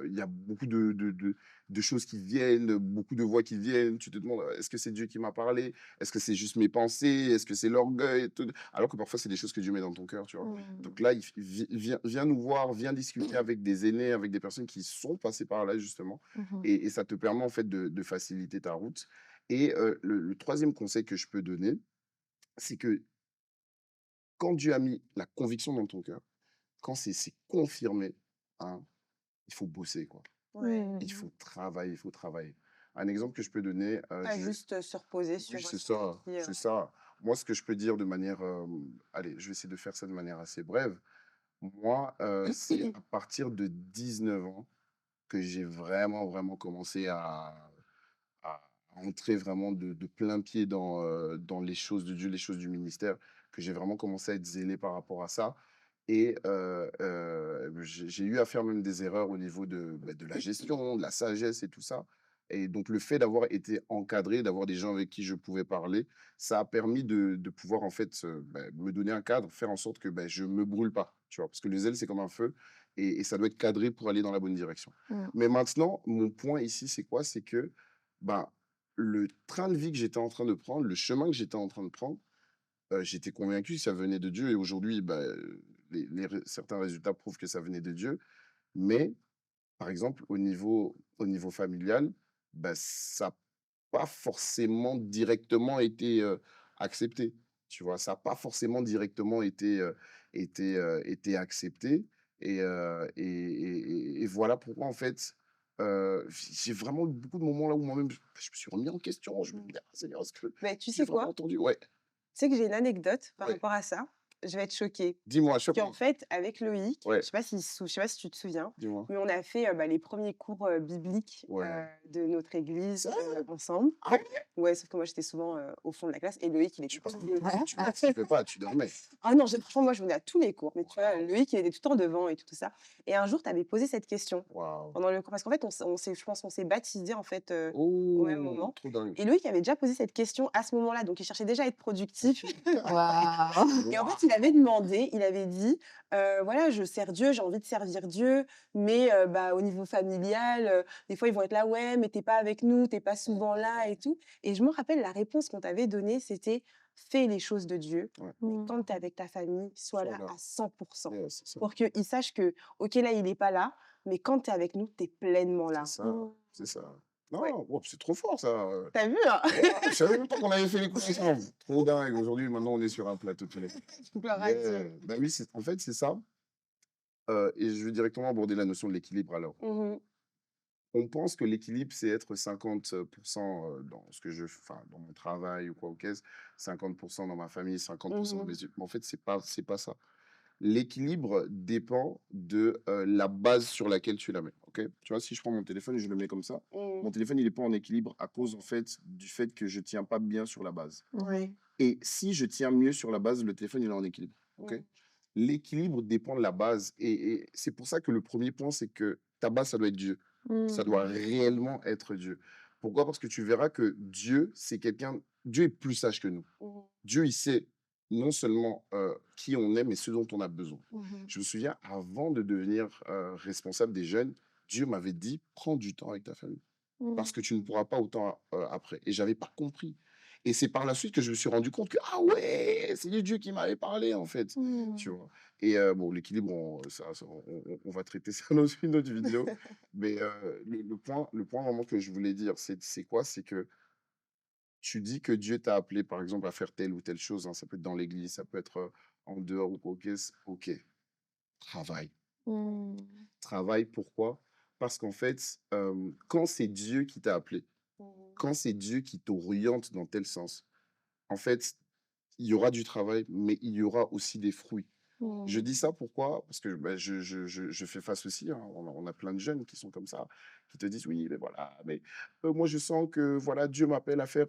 Speaker 3: il y a beaucoup de choses qui viennent, beaucoup de voix qui viennent. Tu te demandes, est-ce que c'est Dieu qui m'a parlé? Est-ce que c'est juste mes pensées? Est-ce que c'est l'orgueil? Alors que parfois, c'est des choses que Dieu met dans ton cœur, tu vois.
Speaker 2: Mmh.
Speaker 3: Donc là, viens nous voir, viens discuter avec des aînés, avec des personnes qui sont passées par là, justement.
Speaker 2: Mmh.
Speaker 3: Et ça te permet, en fait, de faciliter ta route. Et le troisième conseil que je peux donner, c'est que quand Dieu a mis la conviction dans ton cœur, quand c'est confirmé, hein, il faut bosser, quoi.
Speaker 1: Ouais.
Speaker 3: Il
Speaker 2: Mmh.
Speaker 3: faut travailler, il faut travailler. Un exemple que je peux donner,
Speaker 1: Pas juste se reposer
Speaker 3: oui,
Speaker 1: sur
Speaker 3: c'est
Speaker 1: son
Speaker 3: ça,
Speaker 1: acquis.
Speaker 3: c'est ça. Moi, ce que je peux dire de manière, allez, je vais essayer de faire ça de manière assez brève. Moi, c'est à partir de 19 ans que j'ai vraiment, vraiment commencé à entrer vraiment de plein pied dans les choses de Dieu, les choses du ministère, que j'ai vraiment commencé à être zélé par rapport à ça. Et j'ai eu à faire même des erreurs au niveau de la gestion, de la sagesse et tout ça. Et donc, le fait d'avoir été encadré, d'avoir des gens avec qui je pouvais parler, ça a permis de pouvoir, en fait, me donner un cadre, faire en sorte que je ne me brûle pas, tu vois. Parce que le zèle, c'est comme un feu et ça doit être cadré pour aller dans la bonne direction.
Speaker 2: Mmh.
Speaker 3: Mais maintenant, mon point ici, c'est quoi? C'est que ben, le train de vie que j'étais en train de prendre, le chemin que j'étais en train de prendre, j'étais convaincu que ça venait de Dieu et aujourd'hui, certains résultats prouvent que ça venait de Dieu. Mais, par exemple, au niveau familial, ça n'a pas forcément directement été accepté. Tu vois, ça n'a pas forcément directement été accepté. Et voilà pourquoi, en fait, j'ai vraiment eu beaucoup de moments là où moi-même, je me suis remis en question. Je me
Speaker 1: Mmh.
Speaker 3: dis, ah, Seigneur, est-ce que
Speaker 1: Mais tu
Speaker 3: j'ai
Speaker 1: sais
Speaker 3: vraiment
Speaker 1: quoi?
Speaker 3: entendu? Ouais,
Speaker 1: Tu sais que j'ai une anecdote par
Speaker 3: ouais,
Speaker 1: rapport à ça. je vais être choquée.
Speaker 3: Dis-moi,
Speaker 1: Qu'en
Speaker 3: choque-moi.
Speaker 1: fait, avec Loïc,
Speaker 3: Ouais,
Speaker 1: je sais pas si tu te souviens,
Speaker 3: dis-moi.
Speaker 1: mais on a fait les premiers cours bibliques
Speaker 3: Ouais.
Speaker 1: de notre église
Speaker 3: Sérieux?
Speaker 1: ensemble.
Speaker 3: Ah ouais?
Speaker 1: Ouais, sauf que moi, j'étais souvent au fond de la classe et Loïc, il
Speaker 3: Tu
Speaker 1: était tout le temps
Speaker 3: participais, tu participais pas, tu dormais.
Speaker 1: Ah non, franchement, moi, je venais à tous les cours. Mais tu vois,
Speaker 3: Waouh,
Speaker 1: Loïc, il était tout le temps devant et tout ça. Et un jour, tu avais posé cette question
Speaker 3: waouh.
Speaker 1: pendant le cours. Parce qu'en fait, je pense qu'on s'est baptisés en fait, au même
Speaker 3: Oh,
Speaker 1: moment.
Speaker 3: trop dingue.
Speaker 1: Et Loïc avait déjà posé cette question à ce moment-là. Donc, il cherchait déjà à être productif.
Speaker 2: Waouh.
Speaker 1: Et en
Speaker 3: Waouh.
Speaker 1: fait, il avait demandé, il avait dit, voilà, je sers Dieu, j'ai envie de servir Dieu, mais bah, au niveau familial, des fois, ils vont être là, ouais, mais t'es pas avec nous, t'es pas souvent là et tout. Et je me rappelle, la réponse qu'on t'avait donnée, c'était, fais les choses de Dieu,
Speaker 3: Ouais,
Speaker 1: mais quand t'es avec ta famille, sois
Speaker 3: sois
Speaker 1: là
Speaker 3: là.
Speaker 1: à 100%.
Speaker 3: Yeah, c'est ça.
Speaker 1: Pour qu'ils sachent que, ok, là, il n'est pas là, mais quand t'es avec nous, t'es pleinement
Speaker 3: C'est
Speaker 1: là.
Speaker 3: ça. C'est ça.
Speaker 1: Ouais.
Speaker 3: Non, wow, c'est trop fort ça.
Speaker 1: T'as vu, hein?
Speaker 3: Ouais, je savais même pas qu'on avait fait les cours ensemble. Trop dingue. Aujourd'hui, maintenant, on est sur un plateau télé.
Speaker 1: Gloire à Dieu.
Speaker 3: Yeah. Ben oui, en fait, c'est ça. Et je vais directement aborder la notion de l'équilibre alors.
Speaker 1: Mhm.
Speaker 3: On pense que l'équilibre, c'est être 50% dans ce que enfin, dans mon travail ou quoi ou qu'est-ce, 50% dans ma famille, 50% dans
Speaker 1: Mhm.
Speaker 3: mes études. Mais en fait, c'est pas ça. L'équilibre dépend de la base sur laquelle tu la mets. Ok, tu vois, si je prends mon téléphone et je le mets comme ça,
Speaker 1: Mhm.
Speaker 3: mon téléphone, il n'est pas en équilibre à cause en fait du fait que je tiens pas bien sur la base.
Speaker 1: Ouais.
Speaker 3: Et si je tiens mieux sur la base, le téléphone, il est en équilibre. Ok,
Speaker 1: Mhm.
Speaker 3: l'équilibre dépend de la base. Et c'est pour ça que le premier point, c'est que ta base, ça doit être Dieu. Ça doit réellement être Dieu. Pourquoi? Parce que tu verras que Dieu, c'est quelqu'un. Dieu est plus sage que nous.
Speaker 1: Mhm.
Speaker 3: Dieu, il sait non seulement qui on est, mais ce dont on a besoin.
Speaker 1: Mhm.
Speaker 3: Je me souviens, avant de devenir responsable des jeunes, Dieu m'avait dit, prends du temps avec ta famille parce que tu ne pourras pas autant après. Et j'avais pas compris. Et c'est par la suite que je me suis rendu compte que, ah ouais, c'est Dieu qui m'avait parlé, en fait. Tu vois. Et bon, l'équilibre, on va traiter ça dans une autre vidéo. Mais le point vraiment que je voulais dire, c'est quoi? C'est que tu dis que Dieu t'a appelé, par exemple, à faire telle ou telle chose. Hein, ça peut être dans l'église, ça peut être en dehors ou quoi. Ok, travaille. Travaille, pourquoi? Parce qu'en fait, quand c'est Dieu qui t'a appelé,
Speaker 1: Mhm.
Speaker 3: quand c'est Dieu qui t'oriente dans tel sens, en fait, il y aura du travail, mais il y aura aussi des fruits. Je dis ça pourquoi? Parce que bah, je fais face aussi, hein, on a plein de jeunes qui sont comme ça, qui te disent oui, mais voilà, mais moi je sens que voilà, Dieu m'appelle à faire,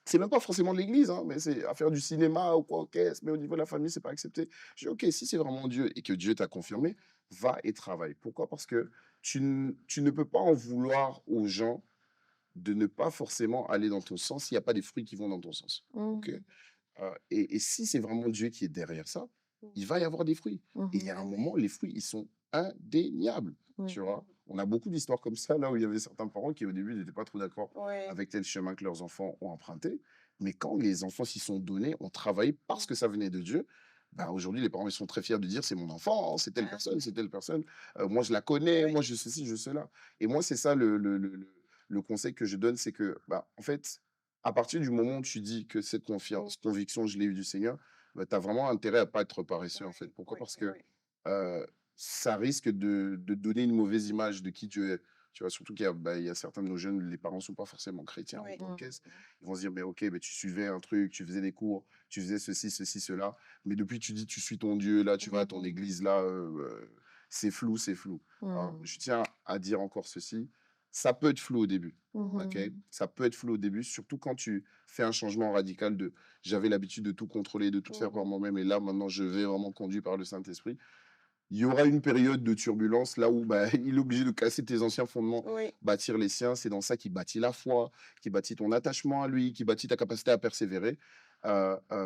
Speaker 3: c'est même pas forcément de l'église, hein, mais c'est à faire du cinéma ou quoi, qu'est-ce, mais au niveau de la famille, c'est pas accepté. Je dis ok, si c'est vraiment Dieu et que Dieu t'a confirmé, va et travaille. Pourquoi? Parce que tu ne peux pas en vouloir aux gens de ne pas forcément aller dans ton sens s'il n'y a pas des fruits qui vont dans ton sens. Ok. Et si c'est vraiment Dieu qui est derrière ça, il va y avoir des fruits. Et il y a un moment, les fruits, ils sont indéniables. Tu vois, on a beaucoup d'histoires comme ça, là où il y avait certains parents qui, au début, n'étaient pas trop d'accord
Speaker 1: Ouais.
Speaker 3: avec tel chemin que leurs enfants ont emprunté. Mais quand les enfants s'y sont donnés, ont travaillé parce que ça venait de Dieu, bah, aujourd'hui, les parents ils sont très fiers de dire c'est mon enfant, hein, c'est telle personne, c'est telle personne. Moi, je la connais,
Speaker 1: Ouais.
Speaker 3: moi, je ceci, je cela. Et moi, c'est ça le conseil que je donne, c'est que, bah, en fait, à partir du moment où tu dis que cette conviction, je l'ai eue du Seigneur, bah, tu as vraiment intérêt à pas être paresseux, en fait. Pourquoi?
Speaker 1: Ouais,
Speaker 3: Parce que
Speaker 1: ouais.
Speaker 3: ça risque de donner une mauvaise image de qui tu es. Tu vois, surtout qu'il y a certains de nos jeunes, les parents ne sont pas forcément chrétiens.
Speaker 1: Ouais.
Speaker 3: Donc, ils vont se dire, mais ok, mais tu suivais un truc, tu faisais des cours, tu faisais ceci, ceci, cela. Mais depuis, tu dis, tu suis ton Dieu, là, tu vas à ton église, là, c'est flou, c'est flou. Alors, je tiens à dire encore ceci. Ça peut être flou au début. Ok, ça peut être flou au début, surtout quand tu fais un changement radical de j'avais l'habitude de tout contrôler, de tout faire par moi-même, et là maintenant je vais vraiment conduit par le Saint-Esprit. Il y aura une période de turbulence là où bah, il est obligé de casser tes anciens fondements,
Speaker 1: Oui.
Speaker 3: bâtir les siens. C'est dans ça qu'il bâtit la foi, qui bâtit ton attachement à lui, qui bâtit ta capacité à persévérer.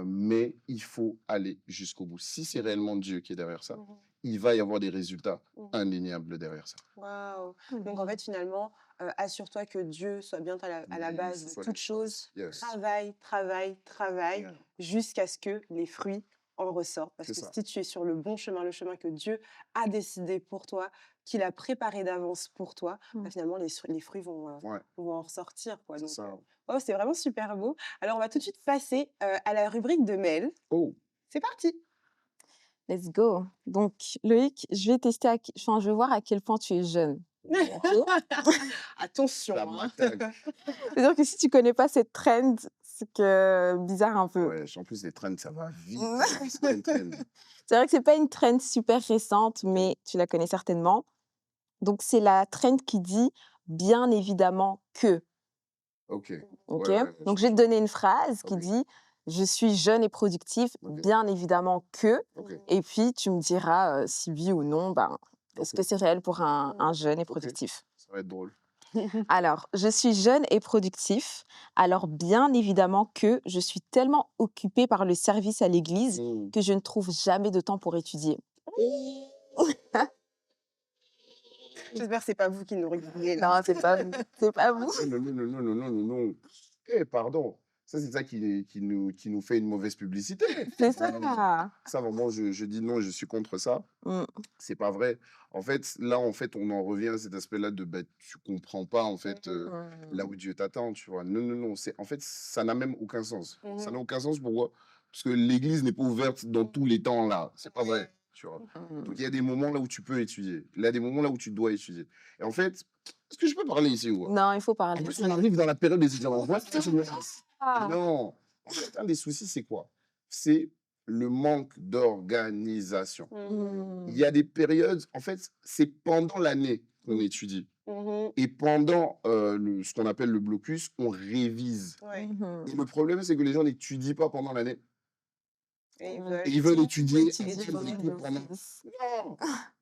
Speaker 3: Mais il faut aller jusqu'au bout. Si c'est réellement Dieu qui est derrière ça, il va y avoir des résultats indéniables derrière ça.
Speaker 1: Waouh. Donc en fait, finalement, assure-toi que Dieu soit bien à la
Speaker 3: Oui,
Speaker 1: base
Speaker 3: ce
Speaker 1: de
Speaker 3: soit
Speaker 1: toute chose.
Speaker 3: Yes.
Speaker 1: Travaille, travaille, travaille,
Speaker 3: Yeah.
Speaker 1: jusqu'à ce que les fruits en ressortent. Parce
Speaker 3: C'est
Speaker 1: que
Speaker 3: ça.
Speaker 1: si tu es sur le bon chemin, le chemin que Dieu a décidé pour toi, qu'il a préparé d'avance pour toi, bah, finalement, les fruits
Speaker 3: Ouais,
Speaker 1: vont en ressortir, quoi.
Speaker 3: c'est
Speaker 1: Donc,
Speaker 3: ça.
Speaker 1: oh, c'est vraiment super beau. Alors, on va tout de suite passer à la rubrique de Mel.
Speaker 3: Oh,
Speaker 1: C'est parti.
Speaker 2: Let's go. Donc, Loïc, je vais tester, enfin, je vais voir à quel point tu es jeune. Ok.
Speaker 1: Attention.
Speaker 3: ça
Speaker 1: Hein.
Speaker 3: m'attaque.
Speaker 2: C'est-à-dire que si tu connais pas cette trend, bizarre un peu.
Speaker 3: Ouais, en plus, les trends, ça va vite. Trend.
Speaker 2: C'est vrai que c'est pas une trend super récente, mais tu la connais certainement. Donc c'est la trend qui dit: «Bien évidemment que».
Speaker 3: Ok.
Speaker 2: OK?
Speaker 3: Ouais, ouais,
Speaker 2: Donc je vais te donner une phrase qui
Speaker 3: ok.
Speaker 2: dit: «Je suis jeune et productif,
Speaker 3: Ok.
Speaker 2: bien évidemment que».
Speaker 3: Ok.
Speaker 2: Et puis tu me diras, si oui ou non, ben, est-ce
Speaker 3: Ok.
Speaker 2: que c'est réel pour un jeune et
Speaker 3: Ok.
Speaker 2: productif?
Speaker 3: Ça va être drôle.
Speaker 2: Alors, je suis jeune et productif, alors bien évidemment que je suis tellement occupée par le service à l'église
Speaker 3: Hmm.
Speaker 2: que je ne trouve jamais de temps pour étudier.
Speaker 1: J'espère que c'est pas vous qui nous regardez là.
Speaker 2: Non, c'est pas vous, c'est pas vous.
Speaker 3: Non, non, non, non, non, non, non, non. Eh, pardon. Ça, c'est ça qui nous fait une mauvaise publicité.
Speaker 2: C'est ça.
Speaker 3: Ça, vraiment, je dis non, je suis contre ça.
Speaker 2: Mmh.
Speaker 3: C'est pas vrai. En fait, là, en fait, on en revient à cet aspect-là de bah, tu comprends pas, en fait, là où Dieu t'attend, tu vois. Non, non, non. En fait, ça n'a même aucun sens. Ça n'a aucun sens. Pourquoi? Parce que l'église n'est pas ouverte dans tous les temps, là. C'est pas vrai, tu vois. Donc, il y a des moments là où tu peux étudier. Il y a des moments là où tu dois étudier. Et en fait, est-ce que je peux parler ici ou quoi?
Speaker 2: Non, il faut
Speaker 3: En
Speaker 2: parler.
Speaker 3: plus, on arrive dans la période des étudiants.
Speaker 2: Ah.
Speaker 3: Non. En fait, un des soucis, c'est quoi? C'est le manque d'organisation. Il y a des périodes, en fait, c'est pendant l'année qu'on étudie. Et pendant ce qu'on appelle le blocus, on révise.
Speaker 1: Ouais.
Speaker 3: Et le problème, c'est que les gens n'étudient pas pendant l'année.
Speaker 1: Et ils
Speaker 3: Et ils veulent
Speaker 1: veulent
Speaker 3: étudier
Speaker 2: Étudier
Speaker 3: après les
Speaker 2: pendant
Speaker 3: cours
Speaker 2: le
Speaker 3: pendant.
Speaker 2: blocus.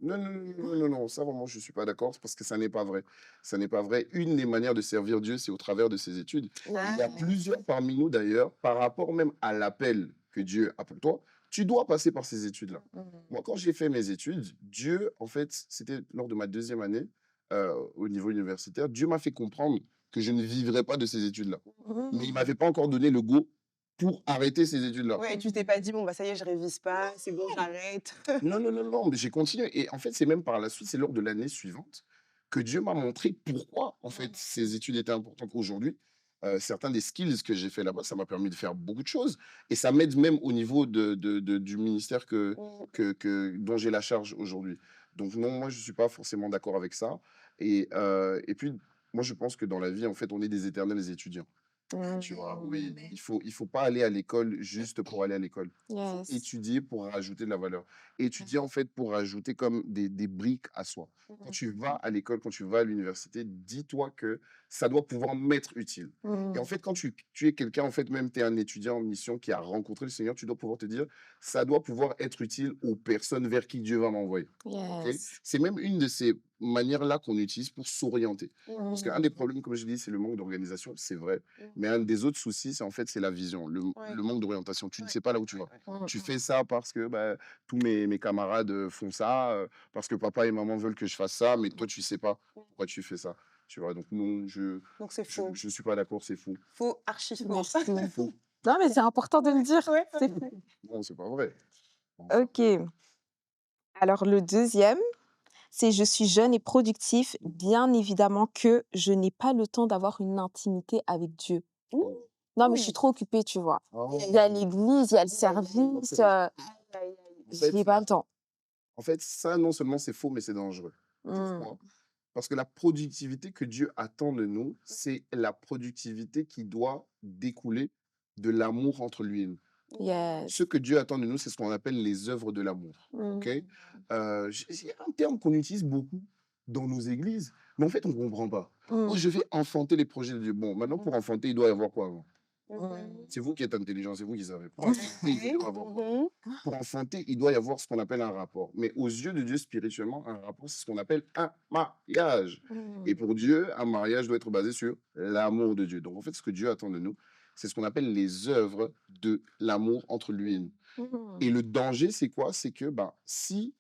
Speaker 3: Non, non, non, non, non, non, non, ça vraiment, je ne suis pas d'accord parce que ça n'est pas vrai. Ça n'est pas vrai. Une des manières de servir Dieu, c'est au travers de ses études. Il y a plusieurs parmi nous d'ailleurs, par rapport même à l'appel que Dieu a pour toi, tu dois passer par ces études-là. Moi, quand j'ai fait mes études, Dieu, en fait, c'était lors de ma deuxième année au niveau universitaire, Dieu m'a fait comprendre que je ne vivrais pas de ces études-là. Mais il ne m'avait pas encore donné le go pour arrêter ces études-là.
Speaker 1: Ouais, et tu t'es pas dit, bon, bah ça y est, je révise pas, c'est bon, j'arrête.
Speaker 3: Non, non, non, non, mais j'ai continué. Et en fait, c'est même par la suite, c'est lors de l'année suivante que Dieu m'a montré pourquoi, en fait, ces études étaient importantes aujourd'hui. Certains des skills que j'ai fait là-bas, ça m'a permis de faire beaucoup de choses. Et ça m'aide même au niveau du ministère dont j'ai la charge aujourd'hui. Donc non, moi, je ne suis pas forcément d'accord avec ça. Et puis, moi, je pense que dans la vie, en fait, on est des éternels étudiants. Tu vois, oui, il faut pas aller à l'école juste pour aller à l'école. Il faut
Speaker 2: Yes.
Speaker 3: étudier pour rajouter de la valeur. Étudier, en fait, pour rajouter comme des briques à soi. Quand tu vas à l'école, quand tu vas à l'université, dis-toi que ça doit pouvoir m'être utile. Et en fait, quand tu es quelqu'un, en fait, même tu es un étudiant en mission qui a rencontré le Seigneur, tu dois pouvoir te dire, ça doit pouvoir être utile aux personnes vers qui Dieu va m'envoyer. Ok.
Speaker 2: Yes.
Speaker 3: C'est même une de ces manières-là qu'on utilise pour s'orienter. Parce qu'un des problèmes, comme je dis, c'est le manque d'organisation, c'est vrai. Mais un des autres soucis, c'est en fait, c'est la vision, le manque d'orientation. Tu ne sais pas là où tu vas. Tu fais ça parce que bah, tous mes camarades font ça, parce que papa et maman veulent que je fasse ça, mais toi, tu ne sais pas pourquoi tu fais ça. Tu vois, donc non,
Speaker 1: Donc c'est faux.
Speaker 3: je suis pas d'accord, c'est fou.
Speaker 1: Faux, archi faux.
Speaker 2: Merci.
Speaker 3: Fou.
Speaker 2: Non, mais c'est important de le dire.
Speaker 1: Ouais,
Speaker 2: C'est fou.
Speaker 3: Non, c'est pas vrai. Enfin,
Speaker 2: OK. Alors le deuxième, c'est: je suis jeune et productif, bien évidemment que je n'ai pas le temps d'avoir une intimité avec Dieu.
Speaker 1: Ouh,
Speaker 2: Non, mais je suis
Speaker 1: oui.
Speaker 2: trop occupée, tu vois.
Speaker 3: oh,
Speaker 2: Il y a l'église, il y a le service,
Speaker 3: en
Speaker 2: j'ai
Speaker 3: fait,
Speaker 2: pas le temps.
Speaker 3: ça, non seulement c'est faux, mais c'est dangereux.
Speaker 2: Mmh.
Speaker 3: Pourquoi? Parce que la productivité que Dieu attend de nous, c'est la productivité qui doit découler de l'amour entre lui et nous. Ce
Speaker 2: Yes.
Speaker 3: que Dieu attend de nous, c'est ce qu'on appelle les œuvres de l'amour. Ok.
Speaker 2: Mmh.
Speaker 3: Il y a un terme qu'on utilise beaucoup dans nos églises, mais en fait, on ne comprend pas. Oh,
Speaker 2: Mmh.
Speaker 3: je vais enfanter les projets de Dieu. Bon, maintenant, pour enfanter, il doit y avoir quoi avant?
Speaker 2: Mmh.
Speaker 3: C'est vous qui êtes intelligent, c'est vous qui savez. Pour enfanter, il doit y avoir quoi? Pour enfanter, il doit y avoir ce qu'on appelle un rapport. Mais aux yeux de Dieu, spirituellement, un rapport, c'est ce qu'on appelle un mariage. Et
Speaker 2: Mmh.
Speaker 3: pour Dieu, un mariage doit être basé sur l'amour de Dieu. Donc, en fait, ce que Dieu attend de nous, c'est ce qu'on appelle les œuvres de l'amour entre lui et nous.
Speaker 2: Mmh.
Speaker 3: Et le danger, c'est quoi? C'est que ben, si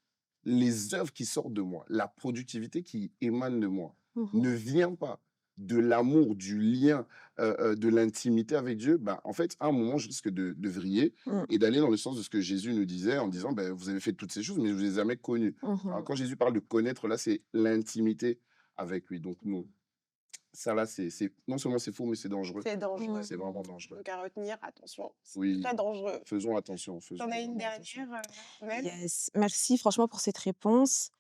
Speaker 3: les œuvres qui sortent de moi, la productivité qui émane de moi,
Speaker 2: Mmh.
Speaker 3: ne vient pas de l'amour, du lien, de l'intimité avec Dieu, ben, en fait, à un moment, je risque de vriller
Speaker 2: Mmh.
Speaker 3: et d'aller dans le sens de ce que Jésus nous disait en disant, ben, vous avez fait toutes ces choses, mais je ne vous ai jamais connus. Alors,
Speaker 2: Mmh.
Speaker 3: quand Jésus parle de connaître, là, c'est l'intimité avec lui. Donc, non, ça là, non seulement c'est faux, mais c'est dangereux.
Speaker 1: C'est dangereux.
Speaker 3: C'est vraiment dangereux.
Speaker 1: Donc à retenir, attention, c'est
Speaker 3: Oui,
Speaker 1: très dangereux.
Speaker 3: faisons attention. Faisons
Speaker 1: T'en as une
Speaker 3: vraiment attention.
Speaker 1: dernière, Mel?
Speaker 2: Yes. Merci franchement pour cette réponse.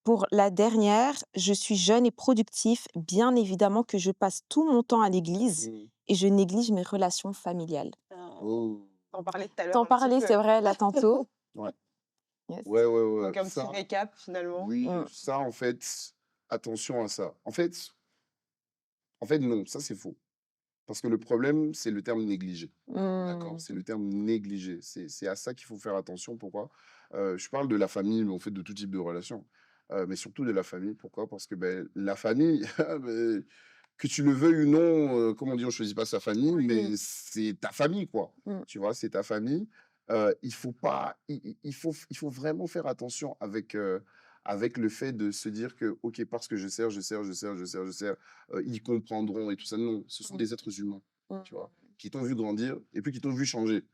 Speaker 2: Pour la dernière, je suis jeune et productif. Bien évidemment que je passe tout mon temps à l'église
Speaker 3: Mm.
Speaker 2: et je néglige mes relations familiales.
Speaker 1: Ah,
Speaker 3: Oh.
Speaker 1: t'en parlais tout à l'heure
Speaker 2: T'en
Speaker 1: un petit
Speaker 2: parlais,
Speaker 1: peu.
Speaker 2: c'est vrai, là, tantôt.
Speaker 3: Ouais.
Speaker 2: Yes.
Speaker 3: Ouais, ouais, ouais.
Speaker 1: Donc un petit
Speaker 3: Ça,
Speaker 1: récap finalement.
Speaker 3: oui,
Speaker 2: Mm.
Speaker 3: ça, en fait, attention à ça. En fait, non, ça, c'est faux. Parce que le problème, c'est le terme négligé. D'accord?
Speaker 2: Mm.
Speaker 3: C'est le terme négligé. C'est à ça qu'il faut faire attention. Pourquoi? Je parle de la famille, mais en fait de tout type de relation. Mais surtout de la famille. Pourquoi? Parce que ben, la famille, ben, que tu le veuilles ou non, comme on dit, on choisit pas sa famille, mais c'est ta famille, quoi.
Speaker 2: Mm.
Speaker 3: Tu vois, c'est ta famille. Il faut pas, il faut vraiment faire attention avec le fait de se dire que, ok, parce que je sers, ils comprendront et tout ça. Non, ce sont des êtres humains, tu vois, qui t'ont vu grandir et puis qui t'ont vu changer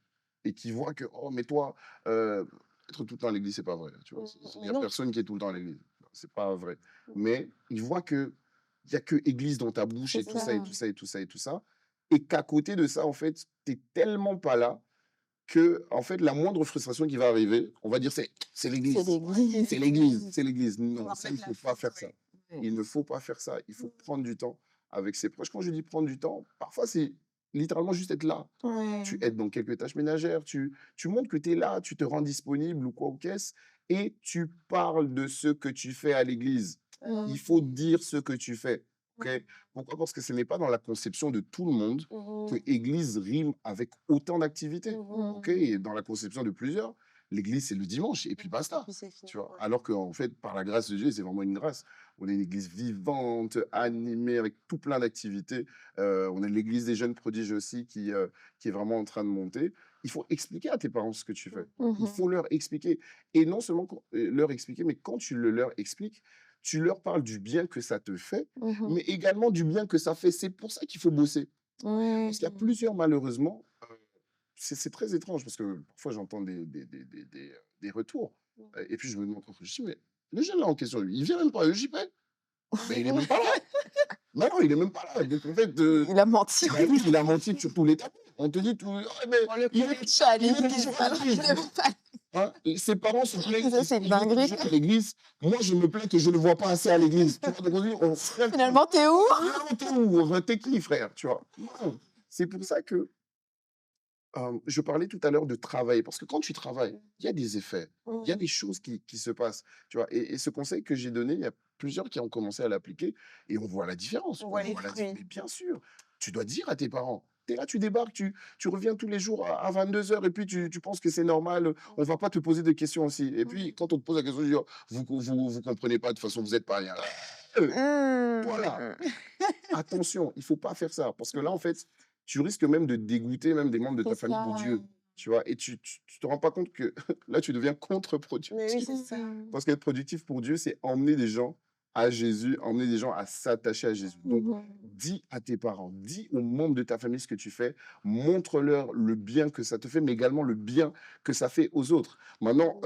Speaker 3: et qui voient que, oh, mais toi, être tout le temps à l'église, c'est pas vrai, tu vois. Il
Speaker 1: Mais
Speaker 3: n'y a
Speaker 1: non.
Speaker 3: personne qui est tout le temps à l'église. C'est pas vrai. Mais ils voient que il y a que église dans ta bouche
Speaker 2: C'est
Speaker 3: et tout ça, et
Speaker 2: ça.
Speaker 3: tout ça, et tout ça, et tout ça. Et qu'à côté de ça, en fait, t'es tellement pas là que, en fait, la moindre frustration qui va arriver, on va dire, c'est
Speaker 2: C'est
Speaker 3: l'église.
Speaker 2: l'église.
Speaker 3: C'est l'église, c'est l'église. Non,
Speaker 1: On
Speaker 3: ça,
Speaker 1: enlève
Speaker 3: il
Speaker 1: la
Speaker 3: faut pas
Speaker 1: faute,
Speaker 3: faire ça.
Speaker 1: ouais.
Speaker 2: Ouais.
Speaker 3: Il ne faut pas faire ça. Il faut prendre du temps avec ses proches. Quand je dis prendre du temps, parfois, c'est littéralement juste être là.
Speaker 2: Ouais.
Speaker 3: Tu aides dans quelques tâches ménagères, tu montres que tu es là, tu te rends disponible ou quoi ou qu'est-ce, et tu parles de ce que tu fais à l'église. Il faut dire ce que tu fais. Ok? Pourquoi? Parce que ce n'est pas dans la conception de tout le monde que église rime avec autant d'activités. Ok? Et dans la conception de plusieurs, l'église, c'est le dimanche, et puis
Speaker 1: Et
Speaker 3: basta.
Speaker 1: puis c'est fini.
Speaker 3: Tu vois?
Speaker 1: Ouais.
Speaker 3: Alors qu'en fait, par la grâce de Dieu, c'est vraiment une grâce. On est une église vivante, animée, avec tout plein d'activités. On est l'église des jeunes prodiges aussi qui est vraiment en train de monter. Il faut expliquer à tes parents ce que tu fais. Il
Speaker 2: Mhm.
Speaker 3: faut leur expliquer. Et non seulement leur expliquer, mais quand tu le leur expliques, tu leur parles du bien que ça te fait,
Speaker 2: Mhm.
Speaker 3: mais également du bien que ça fait. C'est pour ça qu'il faut bosser.
Speaker 2: Ouais.
Speaker 3: Parce qu'il y a plusieurs, malheureusement, c'est très étrange, parce que parfois j'entends des retours. Et puis je me demande, je dis, mais le jeune là en question, lui, il vient même pas à EJP. Mais il est même pas là. Mais non, il est même pas là. Donc en fait,
Speaker 2: Il a menti.
Speaker 3: bah oui, il a menti sur tous les tableaux. On te dit tout. Ouais, mais
Speaker 1: Bon, le
Speaker 3: il
Speaker 1: coup,
Speaker 3: est,
Speaker 2: Je suis allée
Speaker 3: il
Speaker 2: à
Speaker 3: est
Speaker 2: l'église,
Speaker 3: toujours à
Speaker 2: alors
Speaker 3: l'église.
Speaker 2: qu'il aime pas.
Speaker 3: Hein, et ses parents se plaignent
Speaker 2: Ça, c'est
Speaker 3: qu'il est
Speaker 2: dinguerie.
Speaker 3: toujours à l'église. Moi, je me plains que je ne le vois pas assez à l'église. Tu vois, donc on dit, frère,
Speaker 2: Finalement, t'es où?
Speaker 3: finalement, t'es où? Enfin, t'es qui, frère? Tu vois? Non. C'est pour ça que je parlais tout à l'heure de travail. Parce que quand tu travailles, il y a des effets. Il y a des choses qui se passent. Tu vois? Et ce conseil que j'ai donné, il y a plusieurs qui ont commencé à l'appliquer et on voit la différence.
Speaker 1: on
Speaker 3: On
Speaker 1: voit les
Speaker 3: voit la
Speaker 1: fruits.
Speaker 3: différence. Mais bien sûr, tu dois dire à tes parents. Tu es là, tu débarques, tu reviens tous les jours à 22 heures et puis tu penses que c'est normal. On va pas te poser des questions aussi. Et puis, quand on te pose la question, tu dis, oh, vous comprenez pas, de toute façon, vous n'êtes pas rien. Voilà. Attention, il faut pas faire ça. Parce que là, en fait, tu risques même de dégoûter même des membres de ta
Speaker 2: C'est
Speaker 3: famille
Speaker 2: ça.
Speaker 3: de Dieu. Tu vois, et tu te rends pas compte que là, tu deviens
Speaker 1: Mais
Speaker 3: contre-productif.
Speaker 1: oui, c'est ça.
Speaker 3: Parce qu'être productif pour Dieu, c'est emmener des gens à Jésus, emmener des gens à s'attacher à Jésus. Donc,
Speaker 2: Mhm.
Speaker 3: dis à tes parents, dis aux membres de ta famille ce que tu fais, montre-leur le bien que ça te fait, mais également le bien que ça fait aux autres. Maintenant,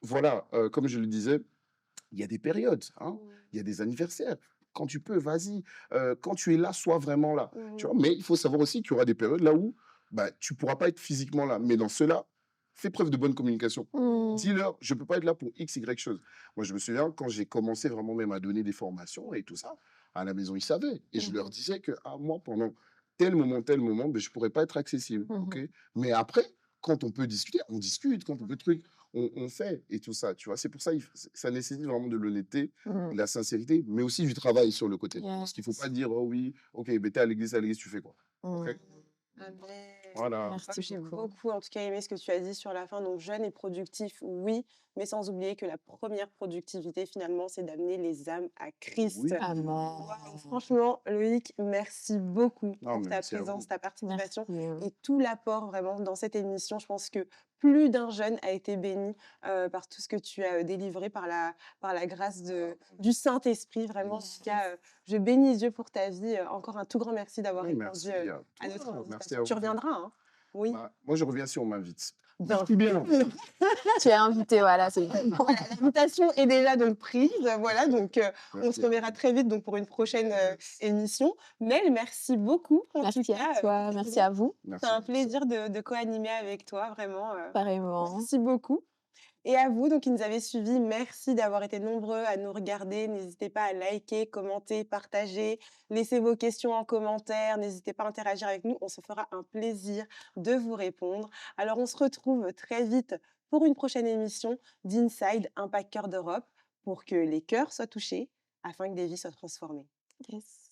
Speaker 3: voilà, comme je le disais, il y a des périodes, hein, il y a des anniversaires. Quand tu peux, vas-y. Quand tu es là, sois vraiment là. Tu vois, mais il faut savoir aussi qu'il y aura des périodes là où bah, tu ne pourras pas être physiquement là. Mais dans cela, fais preuve de bonne communication.
Speaker 2: Mhm.
Speaker 3: Dis-leur, je ne peux pas être là pour X, Y chose. Moi, je me souviens, quand j'ai commencé vraiment même à donner des formations et tout ça, à la maison, ils savaient. Et je leur disais que moi, pendant tel moment, ben, je ne pourrais pas être accessible.
Speaker 2: Mhm.
Speaker 3: Ok. Mais après, quand on peut discuter, on discute. Quand on peut truc, on fait et tout ça. Tu vois, c'est pour ça ça nécessite vraiment de l'honnêteté,
Speaker 2: Mhm.
Speaker 3: de la sincérité, mais aussi du travail sur le côté. Parce qu'il ne faut
Speaker 2: Yes.
Speaker 3: pas dire, oh oui, ok, mais t'es à l'église, tu fais quoi? Ok.
Speaker 2: Mhm.
Speaker 1: Amen.
Speaker 3: Voilà.
Speaker 2: Merci
Speaker 1: J'ai
Speaker 2: beaucoup.
Speaker 1: beaucoup, en tout cas, aimé ce que tu as dit sur la fin. Donc, jeune et productif, oui, mais sans oublier que la première productivité, finalement, c'est d'amener les âmes à Christ.
Speaker 3: Oui.
Speaker 2: Amen.
Speaker 1: Waouh, franchement, Loïc, merci beaucoup
Speaker 3: Non,
Speaker 1: pour
Speaker 3: mais
Speaker 1: ta
Speaker 3: merci à vous.
Speaker 1: présence, ta participation
Speaker 2: Merci.
Speaker 1: et tout l'apport vraiment dans cette émission. Je pense que plus d'un jeune a été béni par tout ce que tu as délivré par la grâce du Saint-Esprit. Vraiment, en tout cas, je bénis Dieu pour ta vie. Encore un tout grand merci d'avoir
Speaker 3: Oui,
Speaker 1: répondu
Speaker 3: merci
Speaker 1: à notre
Speaker 3: toi. Merci
Speaker 1: invitation.
Speaker 3: à
Speaker 1: Tu
Speaker 3: vous.
Speaker 1: reviendras, hein? Oui.
Speaker 3: Bah, moi, je reviens si on m'invite.
Speaker 1: Bien
Speaker 3: Merci bien.
Speaker 2: Tu es invité, voilà, c'est bon.
Speaker 1: Voilà, l'invitation est déjà donc prise. Voilà, donc on
Speaker 3: Merci
Speaker 1: se
Speaker 3: à
Speaker 1: reverra très vite donc pour une prochaine émission. Nel, merci beaucoup en tout
Speaker 2: Merci à
Speaker 1: cas.
Speaker 2: toi, merci à vous.
Speaker 3: Merci
Speaker 1: C'est
Speaker 3: à
Speaker 1: un
Speaker 3: vous.
Speaker 1: plaisir de co-animer avec toi, vraiment.
Speaker 2: Pareillement.
Speaker 1: Merci beaucoup. Et à vous, donc, qui nous avez suivis, merci d'avoir été nombreux à nous regarder. N'hésitez pas à liker, commenter, partager, laissez vos questions en commentaire. N'hésitez pas à interagir avec nous. On se fera un plaisir de vous répondre. Alors, on se retrouve très vite pour une prochaine émission d'Inside Impact Cœur d'Europe pour que les cœurs soient touchés afin que des vies soient transformées.
Speaker 2: Yes.